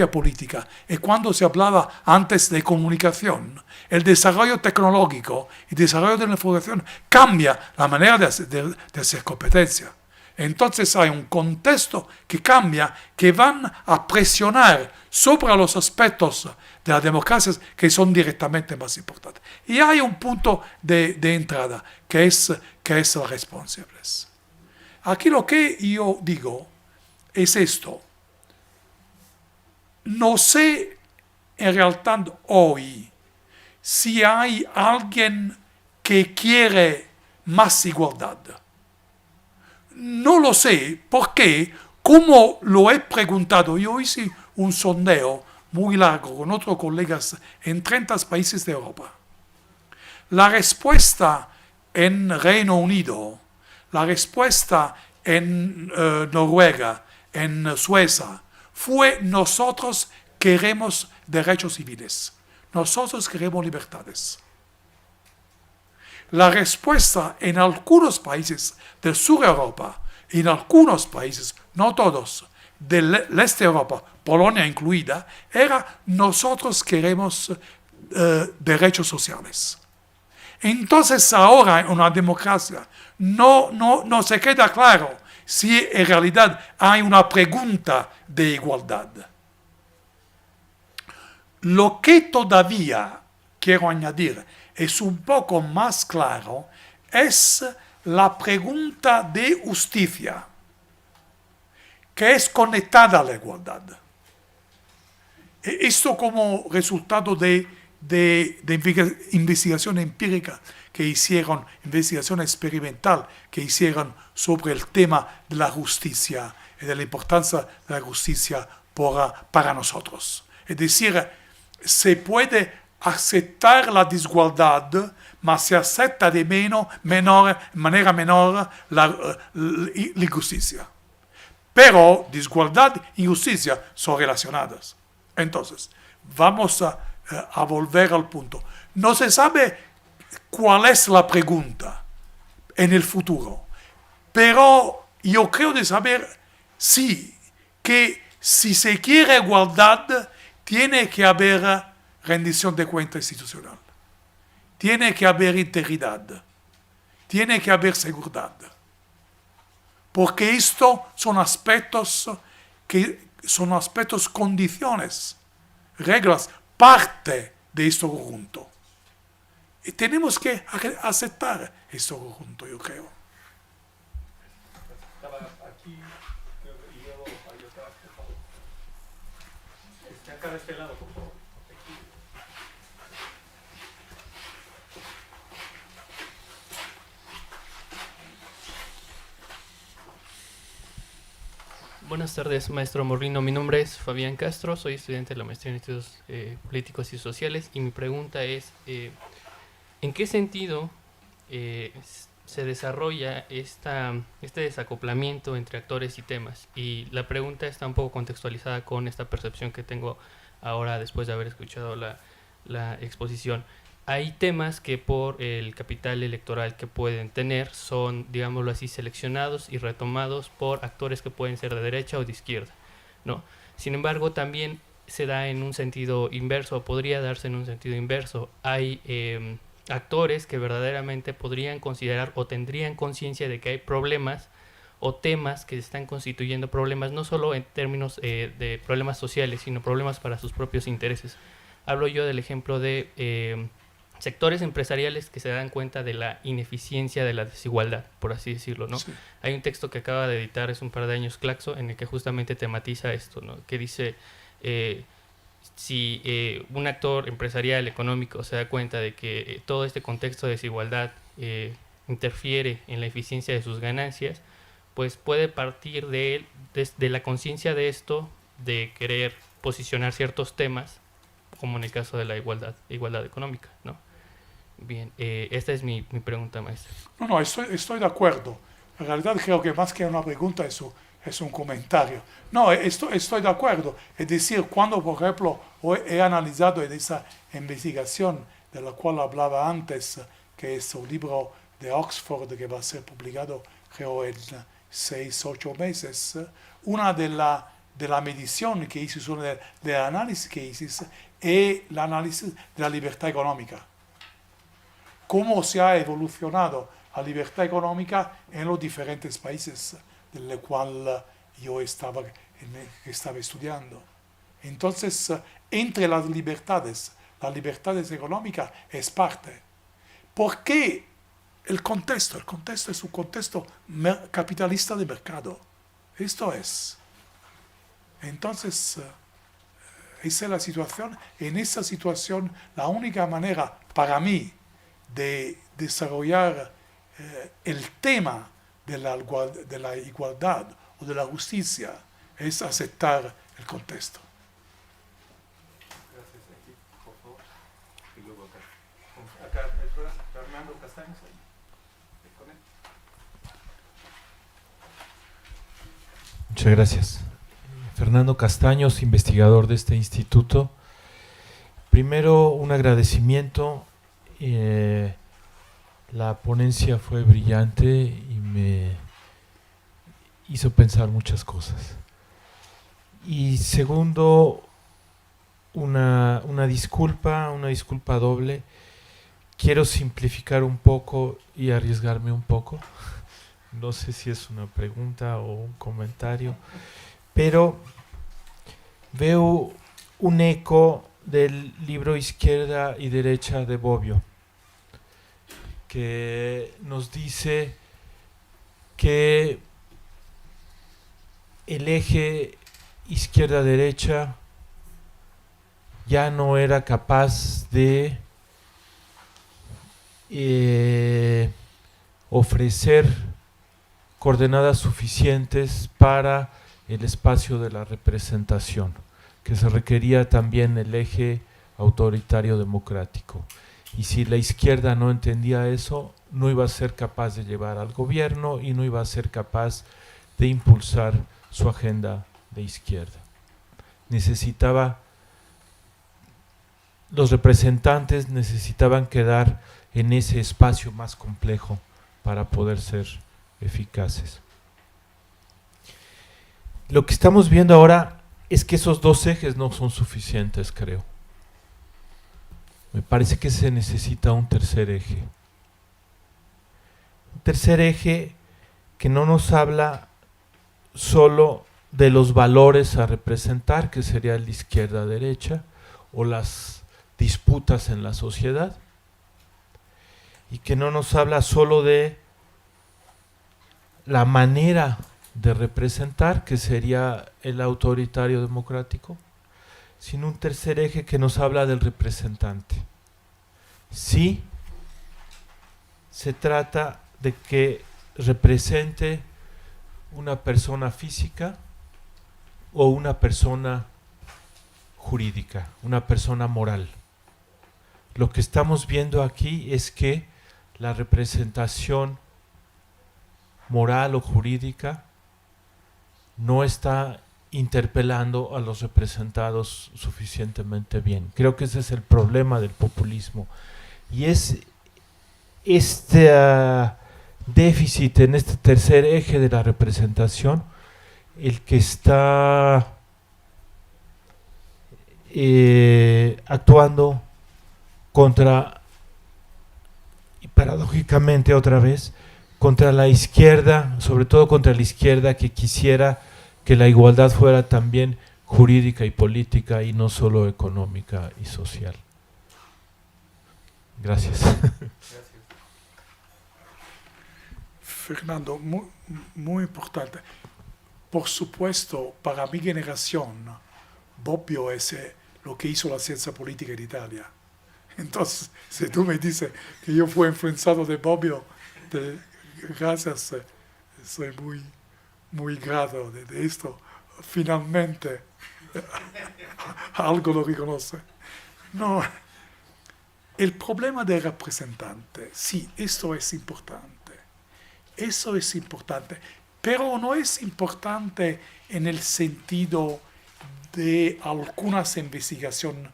política, y cuando se hablaba antes de comunicación, el desarrollo tecnológico y el desarrollo de la información cambia la manera de hacer competencia. Entonces hay un contexto que cambia, que van a presionar sobre los aspectos de la democracia que son directamente más importantes. Y hay un punto de entrada, que es la responsiveness. Aquí lo que yo digo es esto. No sé en realidad hoy si hay alguien que quiere más igualdad. No lo sé, porque como lo he preguntado, yo hice un sondeo muy largo con otros colegas en 30 países de Europa. La respuesta en Reino Unido, la respuesta en Noruega, en Suecia, fue: nosotros queremos derechos civiles, nosotros queremos libertades. la respuesta en algunos países del sur de Europa, en algunos países, no todos, del este de Europa, Polonia incluida, era nosotros queremos derechos sociales. Entonces ahora en una democracia no se queda claro si en realidad hay una pregunta de igualdad. Lo que todavía quiero añadir es un poco más claro es la pregunta de justicia, que es conectada a la igualdad. Esto como resultado de investigación empírica que hicieron, investigación experimental que hicieron sobre el tema de la justicia y de la importancia de la justicia para nosotros. Es decir, se puede aceptar la desigualdad, mas se acepta de manera menor la injusticia. Pero desigualdad y justicia son relacionadas. Entonces, vamos a volver al punto. No se sabe cuál es la pregunta en el futuro, pero yo creo de saber que si se quiere igualdad, tiene que haber rendición de cuenta institucional, tiene que haber integridad, tiene que haber seguridad, porque esto son aspectos condiciones, reglas, parte de este conjunto. Y tenemos que aceptar este conjunto, yo creo. Estaba aquí y luego hay otra. Acá de este lado, por favor. Buenas tardes, maestro Morrino. Mi nombre es Fabián Castro, soy estudiante de la maestría en Estudios Políticos y Sociales y mi pregunta es, ¿en qué sentido se desarrolla este desacoplamiento entre actores y temas? Y la pregunta está un poco contextualizada con esta percepción que tengo ahora después de haber escuchado la exposición. Hay temas que por el capital electoral que pueden tener son, digámoslo así, seleccionados y retomados por actores que pueden ser de derecha o de izquierda, ¿no? Sin embargo, también se da en un sentido inverso, podría darse en un sentido inverso. Hay actores que verdaderamente podrían considerar o tendrían conciencia de que hay problemas o temas que están constituyendo problemas, no solo en términos de problemas sociales, sino problemas para sus propios intereses. Hablo yo del ejemplo de sectores empresariales que se dan cuenta de la ineficiencia de la desigualdad, por así decirlo, ¿no? Sí. Hay un texto que acaba de editar hace un par de años Claxo en el que justamente tematiza esto, ¿no? Que dice, si un actor empresarial, económico, se da cuenta de que todo este contexto de desigualdad interfiere en la eficiencia de sus ganancias, pues puede partir de la conciencia de esto, de querer posicionar ciertos temas, como en el caso de la igualdad económica, ¿no? Bien, esta es mi pregunta, maestra. No, estoy de acuerdo. En realidad creo que más que una pregunta es un comentario. No, estoy de acuerdo. Es decir, cuando, por ejemplo, he analizado esa investigación de la cual hablaba antes, que es un libro de Oxford que va a ser publicado, creo, en 6-8 meses, una de la medición que hice, del análisis que hice, es el análisis de la libertad económica. Cómo se ha evolucionado la libertad económica en los diferentes países en los cuales yo estaba estudiando. Entonces, entre las libertades económicas es parte. ¿Por qué el contexto? El contexto es un contexto capitalista de mercado. Esto es. Entonces, esa es la situación. En esa situación, la única manera para mí de desarrollar el tema de la igualdad o de la justicia es aceptar el contexto. Gracias. Aquí, por favor. Y luego acá Fernando Castaños. Con él. Muchas gracias. Fernando Castaños, investigador de este instituto. Primero, un agradecimiento. La ponencia fue brillante y me hizo pensar muchas cosas. Y segundo, una disculpa doble. Quiero simplificar un poco y arriesgarme un poco. No sé si es una pregunta o un comentario, pero veo un eco del libro Izquierda y Derecha de Bobbio, que nos dice que el eje izquierda-derecha ya no era capaz de ofrecer coordenadas suficientes para el espacio de la representación, que se requería también el eje autoritario democrático. Y si la izquierda no entendía eso, no iba a ser capaz de llevar al gobierno y no iba a ser capaz de impulsar su agenda de izquierda. Los representantes necesitaban quedar en ese espacio más complejo para poder ser eficaces. Lo que estamos viendo ahora es que esos dos ejes no son suficientes, creo. Me parece que se necesita un tercer eje. Un tercer eje que no nos habla solo de los valores a representar, que sería la izquierda-derecha, o las disputas en la sociedad, y que no nos habla solo de la manera de representar, que sería el autoritario democrático, sino un tercer eje que nos habla del representante. Sí, se trata de que represente una persona física o una persona jurídica, una persona moral. Lo que estamos viendo aquí es que la representación moral o jurídica no está interpelando a los representados suficientemente bien. Creo que ese es el problema del populismo. Y es este déficit en este tercer eje de la representación el que está actuando contra, y paradójicamente otra vez, contra la izquierda, sobre todo contra la izquierda que quisiera que la igualdad fuera también jurídica y política y no solo económica y social. Gracias. Fernando, muy importante. Por supuesto, para mi generación, Bobbio es lo que hizo la ciencia política en Italia. Entonces, si tú me dices que yo fui influenciado de Bobbio, gracias, soy muy grato de esto. Finalmente, algo lo reconoce. No, el problema del representante, sí, esto es importante. Eso es importante, pero no es importante en el sentido de algunas investigaciones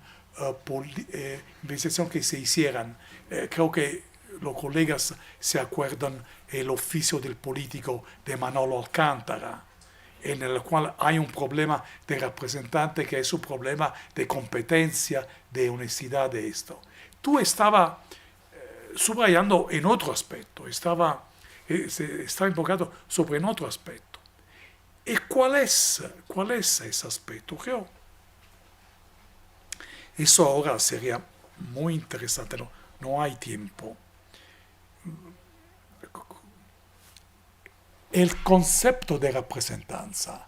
que se hicieran. Creo que los colegas se acuerdan el oficio del político de Manolo Alcántara, en el cual hay un problema de representante que es un problema de competencia, de honestidad de esto. Tú estabas subrayando en otro aspecto, está enfocado sobre en otro aspecto. ¿Y cuál es ese aspecto? Creo eso ahora sería muy interesante, no hay tiempo. El concepto de representancia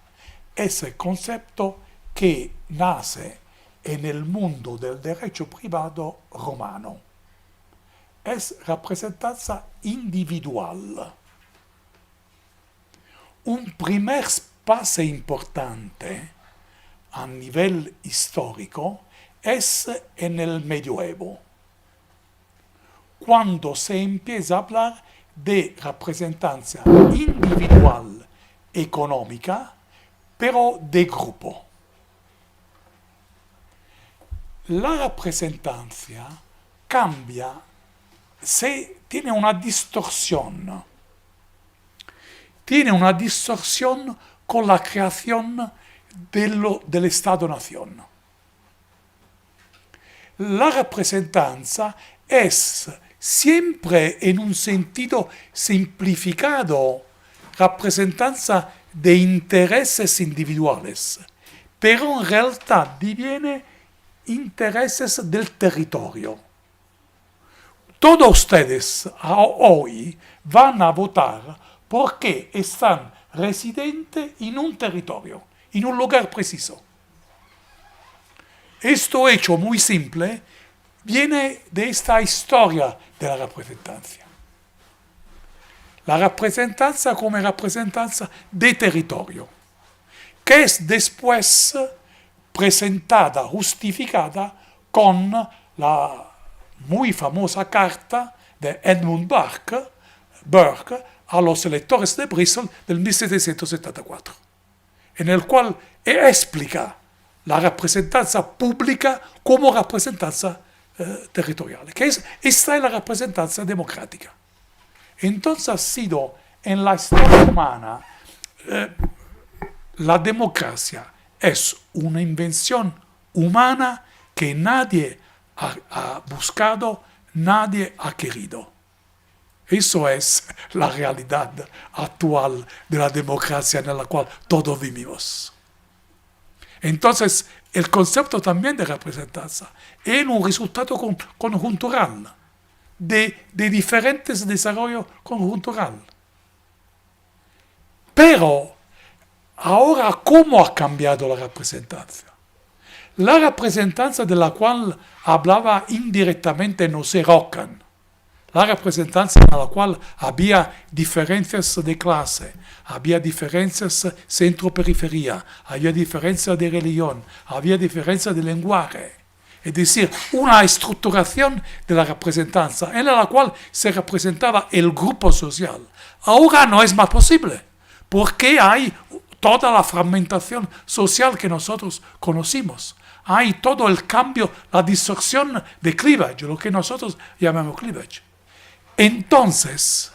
es el concepto que nace en el mundo del derecho privado romano. Es representancia individual. Un primer paso importante a nivel histórico es en el medioevo, cuando se empieza a hablar de representancia individual económica, pero de grupo. La representancia cambia, se tiene una distorsión. Tiene una distorsión con la creación del Estado-Nación. La representanza es siempre en un sentido simplificado representanza de intereses individuales, pero en realidad diviene intereses del territorio. Todos ustedes hoy van a votar porque están residentes en un territorio, en un lugar preciso. Esto hecho muy simple viene de esta historia de la representancia. La representanza como representanza de territorio, que es después presentada, justificada con la muy famosa carta de Edmund Burke a los electores de Bristol del 1774, en el cual explica la representanza pública como representanza territorial, esta es la representanza democrática. Entonces ha sido en la historia humana, la democracia es una invención humana que nadie ha buscado, nadie ha querido. Eso es la realidad actual de la democracia en la cual todos vivimos. Entonces, el concepto también de representanza es un resultado conjuntural de diferentes desarrollos conjuntural. Pero, ahora, ¿cómo ha cambiado la representancia? La representancia de la cual hablaba indirectamente José Rocan, la representancia en la cual había diferencias de clase, había diferencias centro-periferia, había diferencias de religión, había diferencias de lenguaje. Es decir, una estructuración de la representancia en la cual se representaba el grupo social. Ahora no es más posible, porque hay toda la fragmentación social que nosotros conocimos. Hay todo el cambio, la distorsión de cleavage, lo que nosotros llamamos cleavage. Entonces,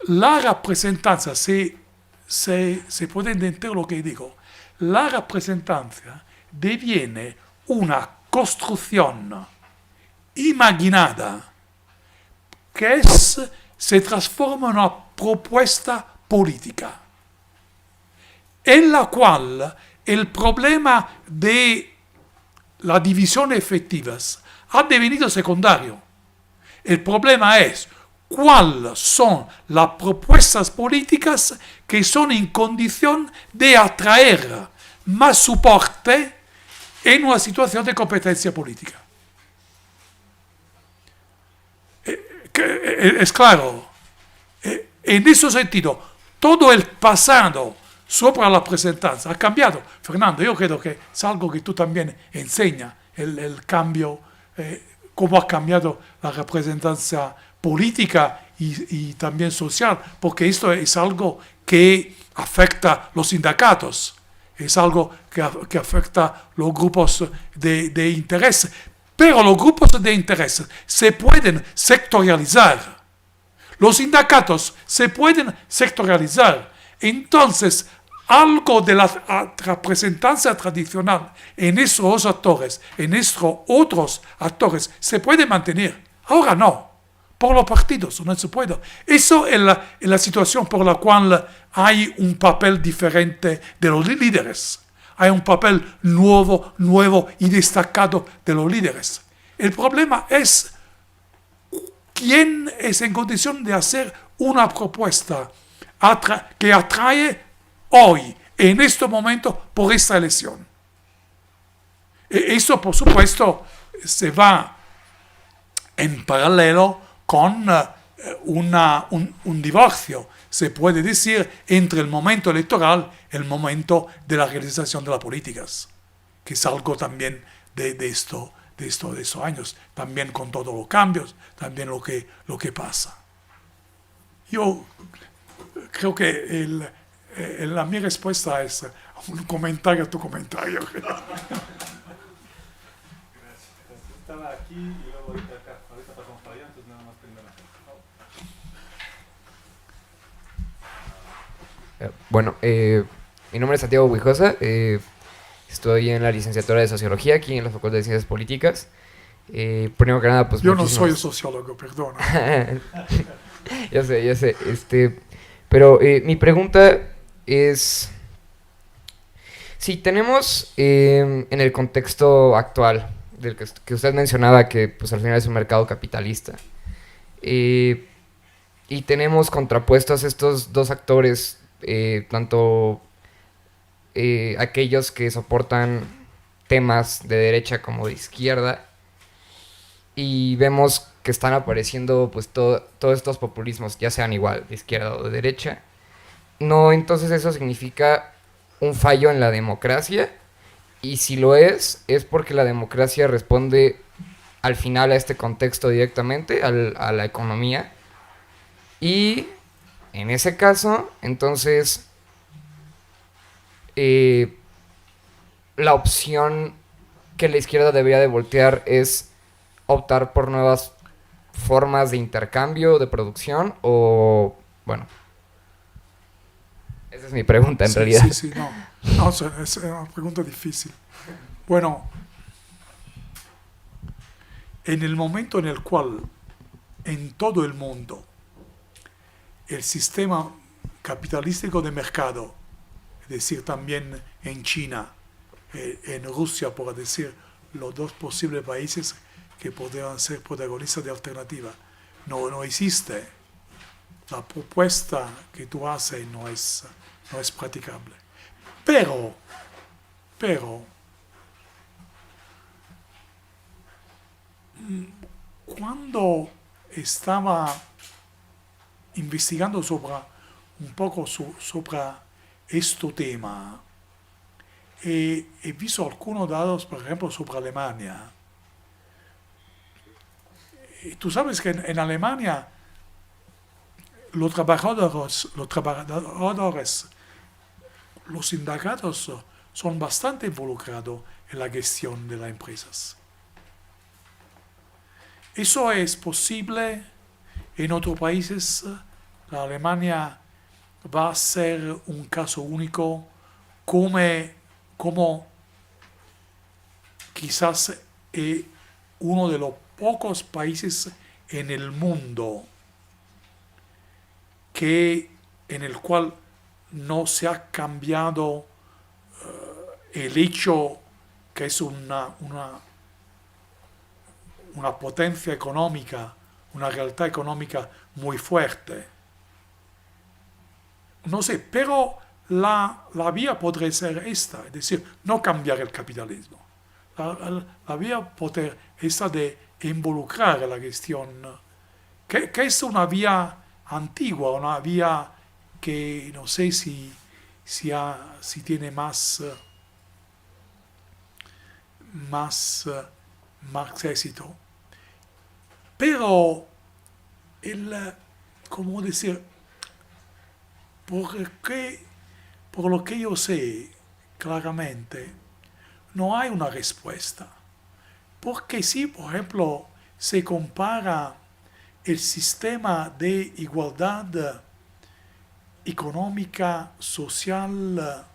la representancia, se puede entender lo que digo, la representancia deviene una construcción imaginada que se transforma en una propuesta política, en la cual el problema de la división efectivas ha devenido secundario. El problema es cuáles son las propuestas políticas que son en condición de atraer más soporte en una situación de competencia política. Es claro, en ese sentido, todo el pasado sobre la representancia ha cambiado. Fernando, yo creo que es algo que tú también enseñas, el cambio, cómo ha cambiado la representancia política y también social, porque esto es algo que afecta a los sindicatos, es algo que afecta a los grupos de interés, pero los grupos de interés se pueden sectorializar, los sindicatos se pueden sectorializar, entonces algo de la representancia tradicional en esos actores, en estos otros actores, se puede mantener. Ahora no, por los partidos no se puede. Eso es la situación por la cual hay un papel diferente de los líderes. Hay un papel nuevo y destacado de los líderes. El problema es quién es en condición de hacer una propuesta que atrae hoy, en este momento, por esta elección. Esto, por supuesto, se va en paralelo con un divorcio, se puede decir, entre el momento electoral y el momento de la realización de las políticas, que es algo también de estos años, también con todos los cambios, también lo que pasa. Yo creo que mi respuesta es un comentario a tu comentario. Gracias. Estaba aquí y luego ahorita acá. Ahorita pasamos para allá, entonces nada más primero. Bueno, mi nombre es Santiago Buijosa, estoy en la licenciatura de Sociología aquí en la Facultad de Ciencias Políticas. Primero que nada, pues Yo no soy muchísimas- sociólogo, perdona. ya sé. Pero mi pregunta es, si tenemos en el contexto actual, del que usted mencionaba, que pues al final es un mercado capitalista, y tenemos contrapuestos estos dos actores, tanto aquellos que soportan temas de derecha como de izquierda, y vemos que están apareciendo pues todos estos populismos, ya sean igual de izquierda o de derecha. No, entonces eso significa un fallo en la democracia, y si lo es porque la democracia responde al final a este contexto directamente, a la economía, y en ese caso, entonces la opción que la izquierda debería de voltear es optar por nuevas formas de intercambio, de producción, o bueno, esa es mi pregunta en Sí, realidad. sí, no. No, es una pregunta difícil. Bueno, en el momento en el cual en todo el mundo el sistema capitalístico de mercado, es decir, también en China, en Rusia, por decir, los dos posibles países que podrían ser protagonistas de alternativa, no existe. La propuesta que tú haces no es practicable. Pero, cuando estaba investigando un poco sobre este tema, he visto algunos datos, por ejemplo, sobre Alemania. Tú sabes que en Alemania los trabajadores, los sindicatos son bastante involucrados en la gestión de las empresas. Eso es posible en otros países. La Alemania va a ser un caso único, como quizás uno de los pocos países en el mundo en el cual no se ha cambiado el hecho que es una potencia económica, una realidad económica muy fuerte. No sé, pero la vía podría ser esta, es decir, no cambiar el capitalismo. La vía podría ser esta de involucrar la gestión, que es una vía antigua, una vía que no sé si tiene más éxito. Pero, ¿cómo decir? Por lo que yo sé claramente, no hay una respuesta. Porque si, por ejemplo, se compara el sistema de igualdad económica, social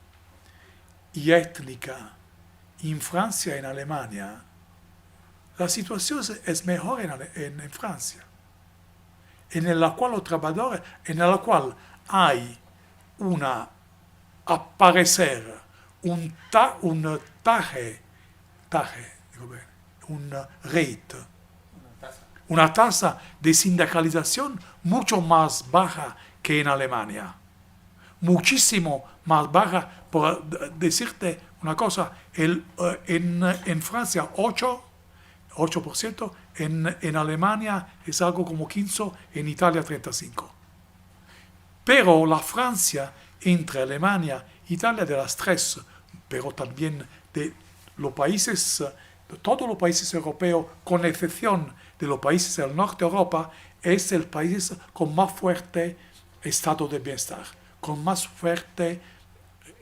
y étnica en Francia y en Alemania, la situación es mejor en Francia, en la cual los trabajadores, en la cual hay un rate, una tasa de sindicalización mucho más baja que en Alemania. Muchísimo más baja. Por decirte una cosa, en Francia 8%, en Alemania es algo como 15%, en Italia 35%. Pero la Francia, entre Alemania e Italia, de las tres, pero también de los países, de todos los países europeos, con excepción de los países del norte de Europa, es el país con más fuerte estado de bienestar, con más fuerte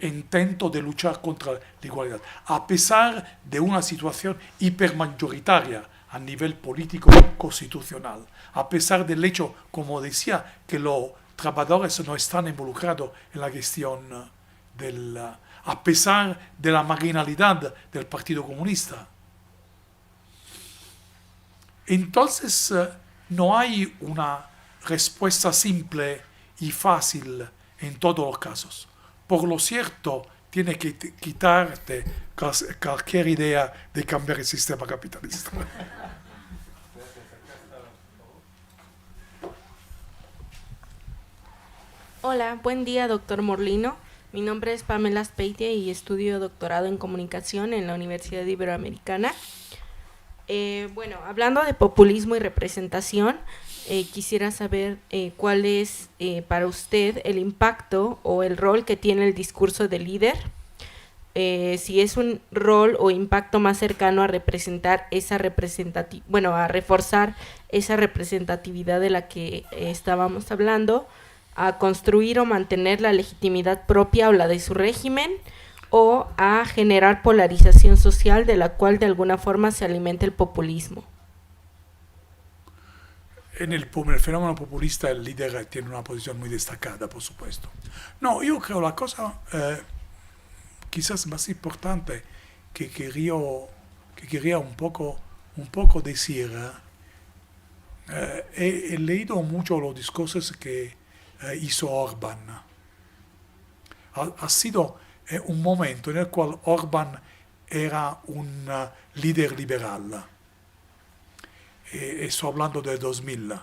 intento de luchar contra la igualdad, a pesar de una situación hipermayoritaria a nivel político constitucional, a pesar del hecho, como decía, que los trabajadores no están involucrados en la gestión a pesar de la marginalidad del Partido Comunista. Entonces, no hay una respuesta simple y fácil en todos los casos. Por lo cierto, tiene que quitarte cualquier idea de cambiar el sistema capitalista. Hola, buen día, doctor Morlino. Mi nombre es Pamela Aspeitia y estudio doctorado en comunicación en la Universidad Iberoamericana. Bueno, hablando de populismo y representación, quisiera saber cuál es para usted el impacto o el rol que tiene el discurso del líder, si es un rol o impacto más cercano a representar esa a reforzar esa representatividad de la que estábamos hablando, a construir o mantener la legitimidad propia o la de su régimen, o a generar polarización social de la cual de alguna forma se alimenta el populismo. En el fenómeno populista el líder tiene una posición muy destacada, por supuesto. No, yo creo la cosa quizás más importante que quería un poco decir, he leído mucho los discursos que hizo Orbán. Ha sido un momento en el cual Orbán era un líder liberal. Estoy hablando del 2000.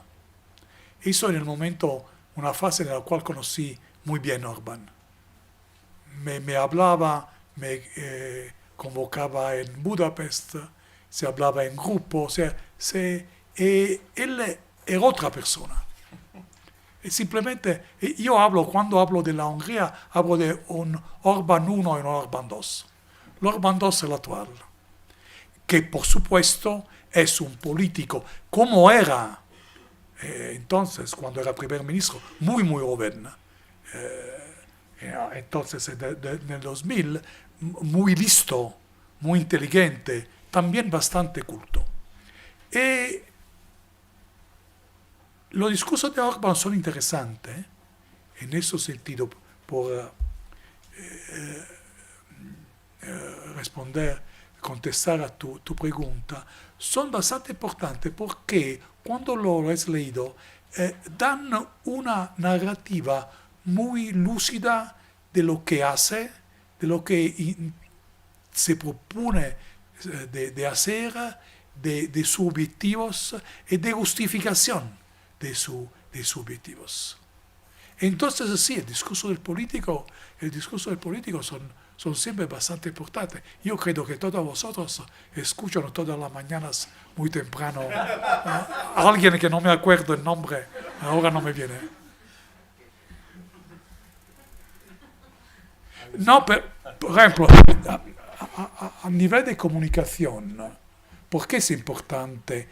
Hizo en el momento una fase en la cual conocí muy bien Orbán. Me hablaba, me convocaba en Budapest, se hablaba en grupo, o sea, él era otra persona. Simplemente, cuando hablo de la Hungría, hablo de un Orbán 1 y un Orbán 2. El Orbán 2 es el actual, que por supuesto es un político, como era entonces, cuando era primer ministro, muy joven. Entonces, en el 2000, muy listo, muy inteligente, también bastante culto. Los discursos de Orbán son interesantes, en ese sentido, por contestar a tu pregunta, son bastante importantes porque cuando lo has leído, dan una narrativa muy lúcida de lo que hace, de lo que se propone de hacer, de sus objetivos y de justificación de sus objetivos. Entonces sí, el discurso del político son siempre bastante importantes. Yo creo que todos vosotros escuchan todas las mañanas muy temprano a alguien que no me acuerdo el nombre, ahora no me viene. No, pero, por ejemplo, a nivel de comunicación, ¿por qué es importante?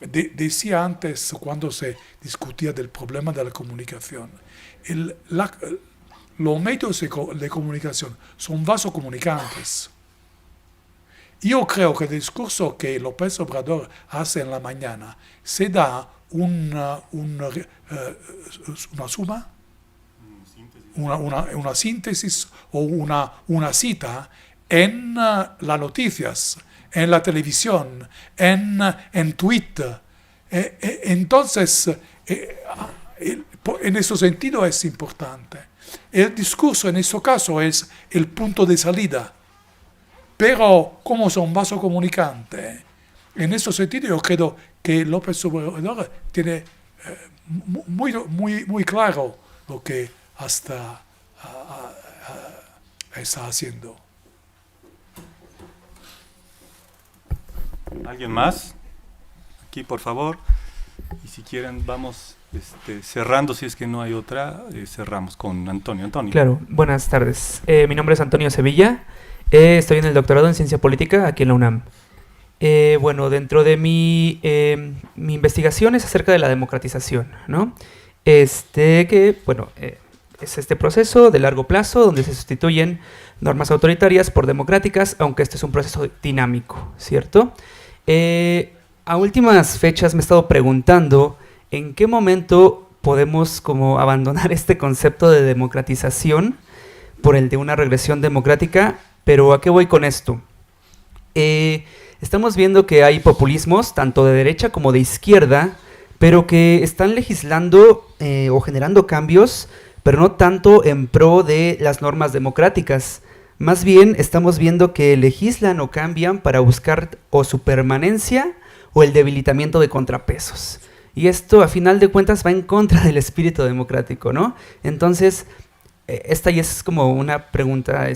Decía antes, cuando se discutía del problema de la comunicación, los medios de comunicación son vasocomunicantes. Yo creo que el discurso que López Obrador hace en la mañana se da una suma, una síntesis o una cita en las noticias, en la televisión, en Twitter. Entonces, en ese sentido es importante. El discurso en ese caso es el punto de salida, pero como son vaso comunicante, en ese sentido yo creo que López Obrador tiene muy claro lo que hasta está haciendo. ¿Alguien más? Aquí, por favor. Y si quieren, vamos cerrando, si es que no hay otra, cerramos con Antonio. Claro, buenas tardes. Mi nombre es Antonio Sevilla. Estoy en el doctorado en Ciencia Política aquí en la UNAM. Bueno, dentro de mi investigación es acerca de la democratización, ¿no? Es este proceso de largo plazo donde se sustituyen normas autoritarias por democráticas, aunque este es un proceso dinámico, ¿cierto? A últimas fechas me he estado preguntando en qué momento podemos como abandonar este concepto de democratización por el de una regresión democrática. Pero ¿a qué voy con esto? Estamos viendo que hay populismos, tanto de derecha como de izquierda, pero que están legislando o generando cambios, pero no tanto en pro de las normas democráticas. Más bien estamos viendo que legislan o cambian para buscar o su permanencia o el debilitamiento de contrapesos. Y esto, a final de cuentas, va en contra del espíritu democrático, ¿no? Entonces, esta ya es como una pregunta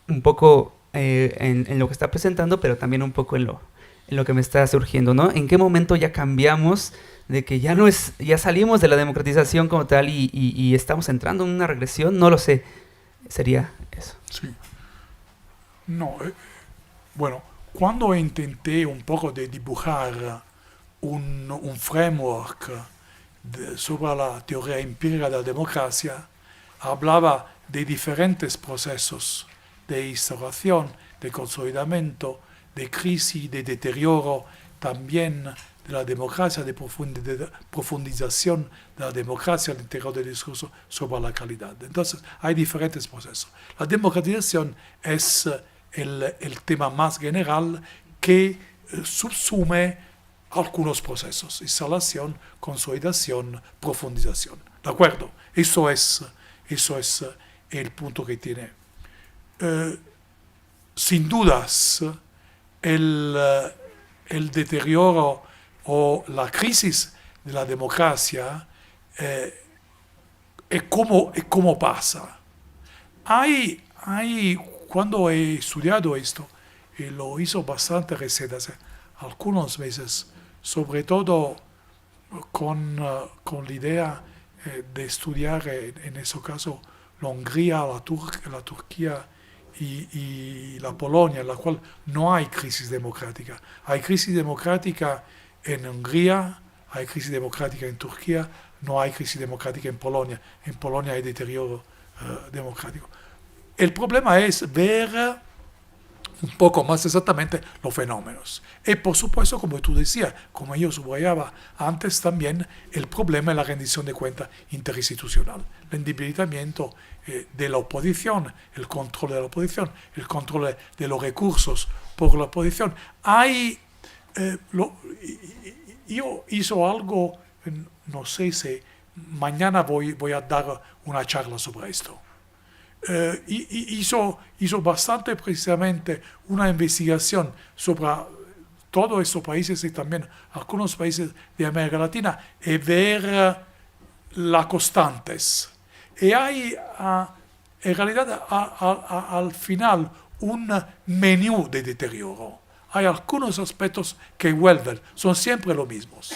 un poco en lo que está presentando, pero también un poco en lo que me está surgiendo, ¿no? ¿En qué momento ya cambiamos de que ya salimos de la democratización como tal y estamos entrando en una regresión? No lo sé. Sería eso. Sí. No, bueno, cuando intenté un poco de dibujar un framework sobre la teoría empírica de la democracia, hablaba de diferentes procesos de instauración, de consolidamiento, de crisis, de deterioro, también de la democracia, de profundización de la democracia al interior del discurso sobre la calidad. Entonces, hay diferentes procesos. La democratización es el tema más general que subsume algunos procesos: instalación, consolidación, profundización. ¿De acuerdo? Eso es el punto que tiene. Sin dudas, el deterioro o la crisis de la democracia es como pasa. Cuando he estudiado esto, y lo hizo bastante reciente, hace algunos meses, sobre todo con la idea de estudiar, en ese caso, la Hungría, la Turquía y la Polonia, en la cual no hay crisis democrática. Hay crisis democrática en Hungría, hay crisis democrática en Turquía, no hay crisis democrática en Polonia. En Polonia hay deterioro democrático. El problema es ver un poco más exactamente los fenómenos. Y por supuesto, como tú decías, como yo subrayaba antes también, el problema es la rendición de cuentas interinstitucional, el debilitamiento de la oposición, el control de la oposición, el control de los recursos por la oposición. Yo hice algo, no sé si mañana voy a dar una charla sobre esto. Hizo bastante precisamente una investigación sobre todos estos países y también algunos países de América Latina y ver las constantes. Y hay en realidad al final un menú de deterioro. Hay algunos aspectos que vuelven, son siempre los mismos.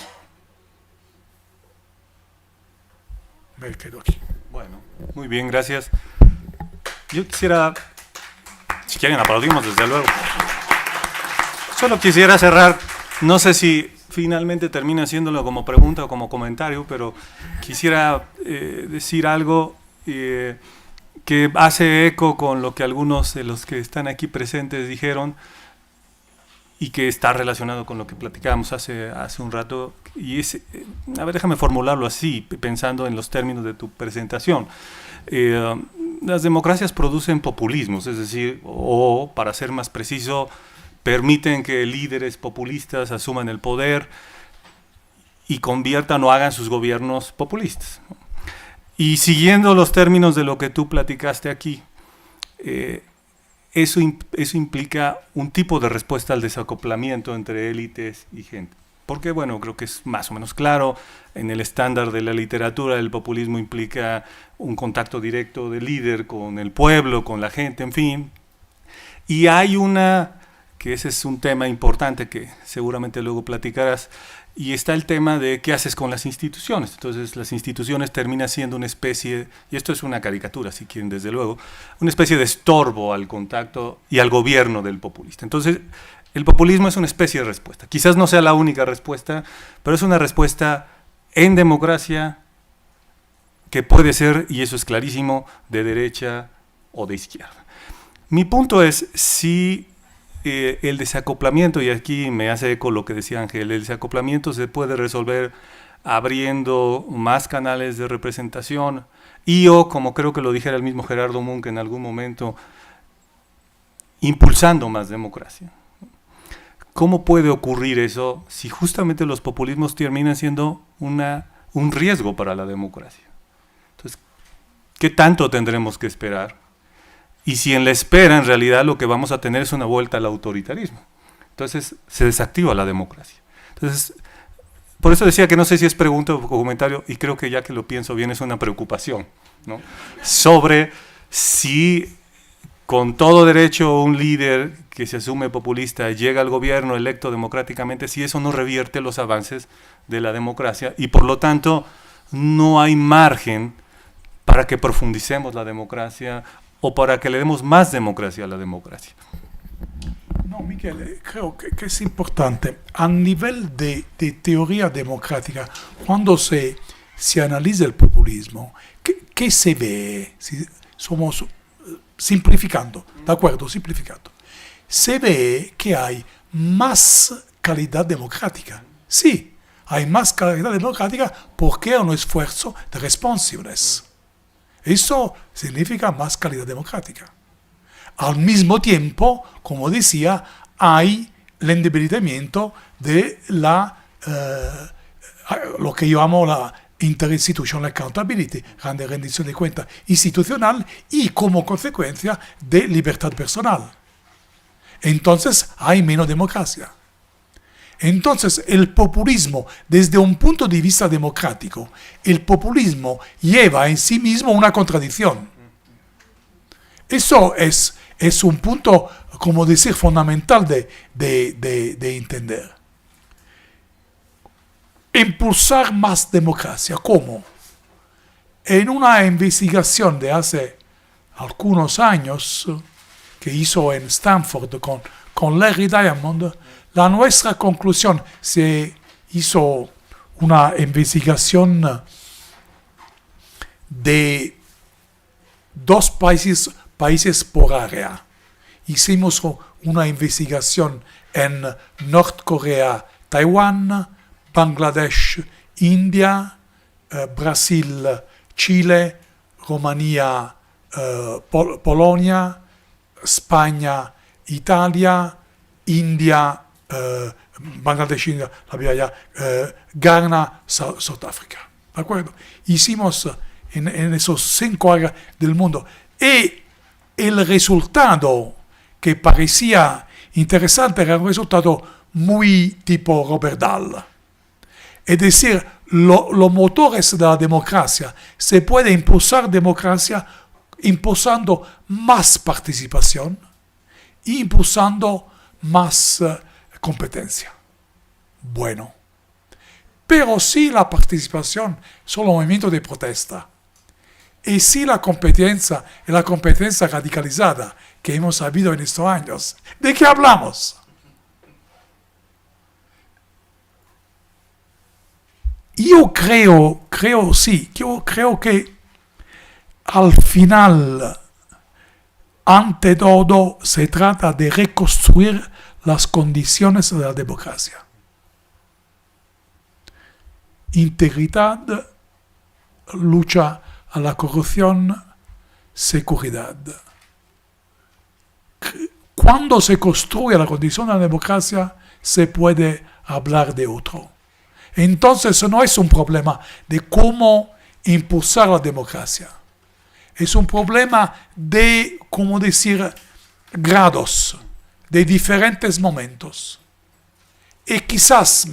Me quedo aquí. Bueno, muy bien, gracias. Yo quisiera, si quieren aplaudimos desde luego. Solo quisiera cerrar, no sé si finalmente termina haciéndolo como pregunta o como comentario, pero quisiera decir algo que hace eco con lo que algunos de los que están aquí presentes dijeron y que está relacionado con lo que platicábamos hace un rato. Y es, a ver, déjame formularlo así, pensando en los términos de tu presentación. Las democracias producen populismos, es decir, o para ser más preciso, permiten que líderes populistas asuman el poder y conviertan o hagan sus gobiernos populistas. Y siguiendo los términos de lo que tú platicaste aquí, eso implica un tipo de respuesta al desacoplamiento entre élites y gente. Porque, bueno, creo que es más o menos claro, en el estándar de la literatura el populismo implica un contacto directo del líder con el pueblo, con la gente, en fin. Y hay que ese es un tema importante que seguramente luego platicarás, y está el tema de qué haces con las instituciones. Entonces las instituciones terminan siendo una especie, y esto es una caricatura si quieren desde luego, una especie de estorbo al contacto y al gobierno del populista. Entonces el populismo es una especie de respuesta. Quizás no sea la única respuesta, pero es una respuesta en democracia que puede ser, y eso es clarísimo, de derecha o de izquierda. Mi punto es, si el desacoplamiento, y aquí me hace eco lo que decía Ángel, el desacoplamiento se puede resolver abriendo más canales de representación y o, como creo que lo dijera el mismo Gerardo Munk en algún momento, impulsando más democracia. ¿Cómo puede ocurrir eso si justamente los populismos terminan siendo un riesgo para la democracia? Entonces, ¿qué tanto tendremos que esperar? Y si en la espera, en realidad, lo que vamos a tener es una vuelta al autoritarismo. Entonces, se desactiva la democracia. Entonces, por eso decía que no sé si es pregunta o comentario, y creo que ya que lo pienso bien es una preocupación, ¿no? Sobre si con todo derecho un líder que se asume populista llega al gobierno electo democráticamente, si eso no revierte los avances de la democracia y por lo tanto no hay margen para que profundicemos la democracia o para que le demos más democracia a la democracia. No, Michele, creo que es importante. A nivel de teoría democrática, cuando se analiza el populismo, ¿qué se ve? Si somos simplificando, ¿de acuerdo? Simplificando. Se ve que hay más calidad democrática. Sí, hay más calidad democrática porque hay un esfuerzo de responsiveness. Eso significa más calidad democrática. Al mismo tiempo, como decía, hay el endebilitamiento de lo que yo llamo la interinstitutional accountability, grande rendición de cuentas institucional y como consecuencia de libertad personal. Entonces hay menos democracia. Entonces el populismo, desde un punto de vista democrático, el populismo lleva en sí mismo una contradicción. Eso es un punto, como decir, fundamental de entender. Impulsar más democracia. ¿Cómo? En una investigación de hace algunos años que hizo en Stanford con Larry Diamond, la nuestra conclusión, se hizo una investigación de 2 países por área. Hicimos una investigación en Norcorea, Taiwán, Bangladesh, India, Brasil, Chile, Rumanía, Polonia, España, Italia, India, Bangladesh, India, Ghana, Sudáfrica. ¿De acuerdo? Hicimos en esos 5 áreas del mundo. Y el resultado que parecía interesante era un resultado muy tipo Robert Dahl. Es decir, los motores de la democracia, se puede impulsar democracia impulsando más participación y impulsando más competencia. Bueno, pero si la participación es solo un movimiento de protesta, y si la competencia es la competencia radicalizada que hemos sabido en estos años, ¿de qué hablamos? Yo creo que al final, ante todo, se trata de reconstruir las condiciones de la democracia. Integridad, lucha a la corrupción, seguridad. Cuando se construye la condición de la democracia, se puede hablar de otro. Entonces no es un problema de cómo impulsar la democracia. Es un problema de, ¿cómo decir?, grados, de diferentes momentos. Y quizás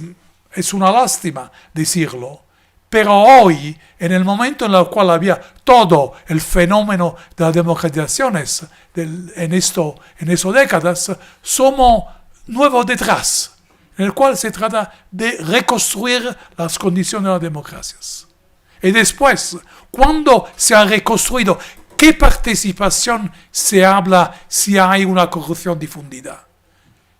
es una lástima decirlo, pero hoy, en el momento en el cual había todo el fenómeno de las democratizaciones en esas décadas, somos nuevos detrás, en el cual se trata de reconstruir las condiciones de las democracias. Y después, cuando se ha reconstruido, ¿qué participación se habla si hay una corrupción difundida?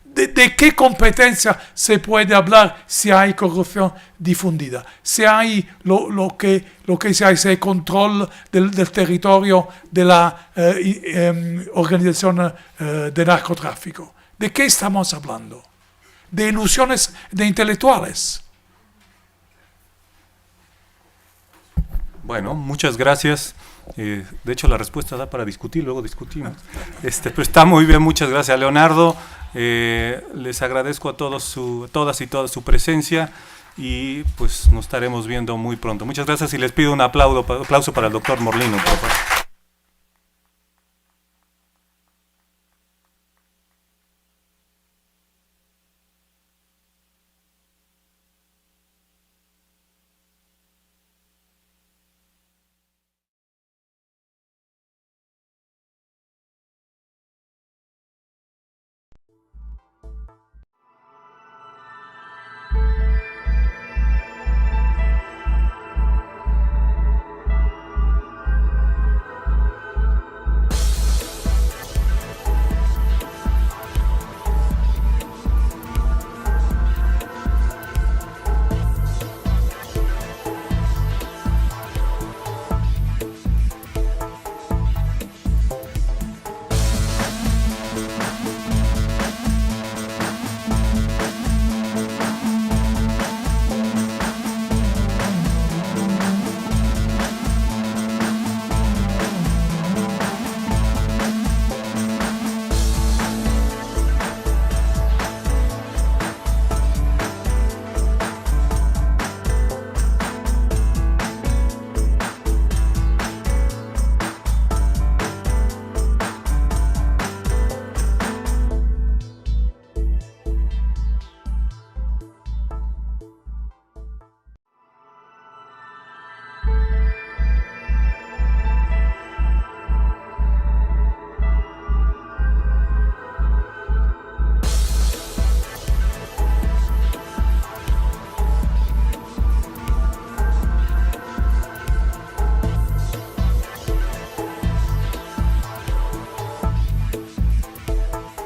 ¿De qué competencia se puede hablar si hay corrupción difundida? Si hay lo que se hace el control del territorio de la organización de narcotráfico. ¿De qué estamos hablando? De ilusiones de intelectuales. Bueno, muchas gracias. De hecho, la respuesta da para discutir, luego discutimos. Pero está muy bien, muchas gracias, Leonardo. Les agradezco a todos todas y toda su presencia y pues nos estaremos viendo muy pronto. Muchas gracias y les pido un aplauso para el doctor Morlino, por favor.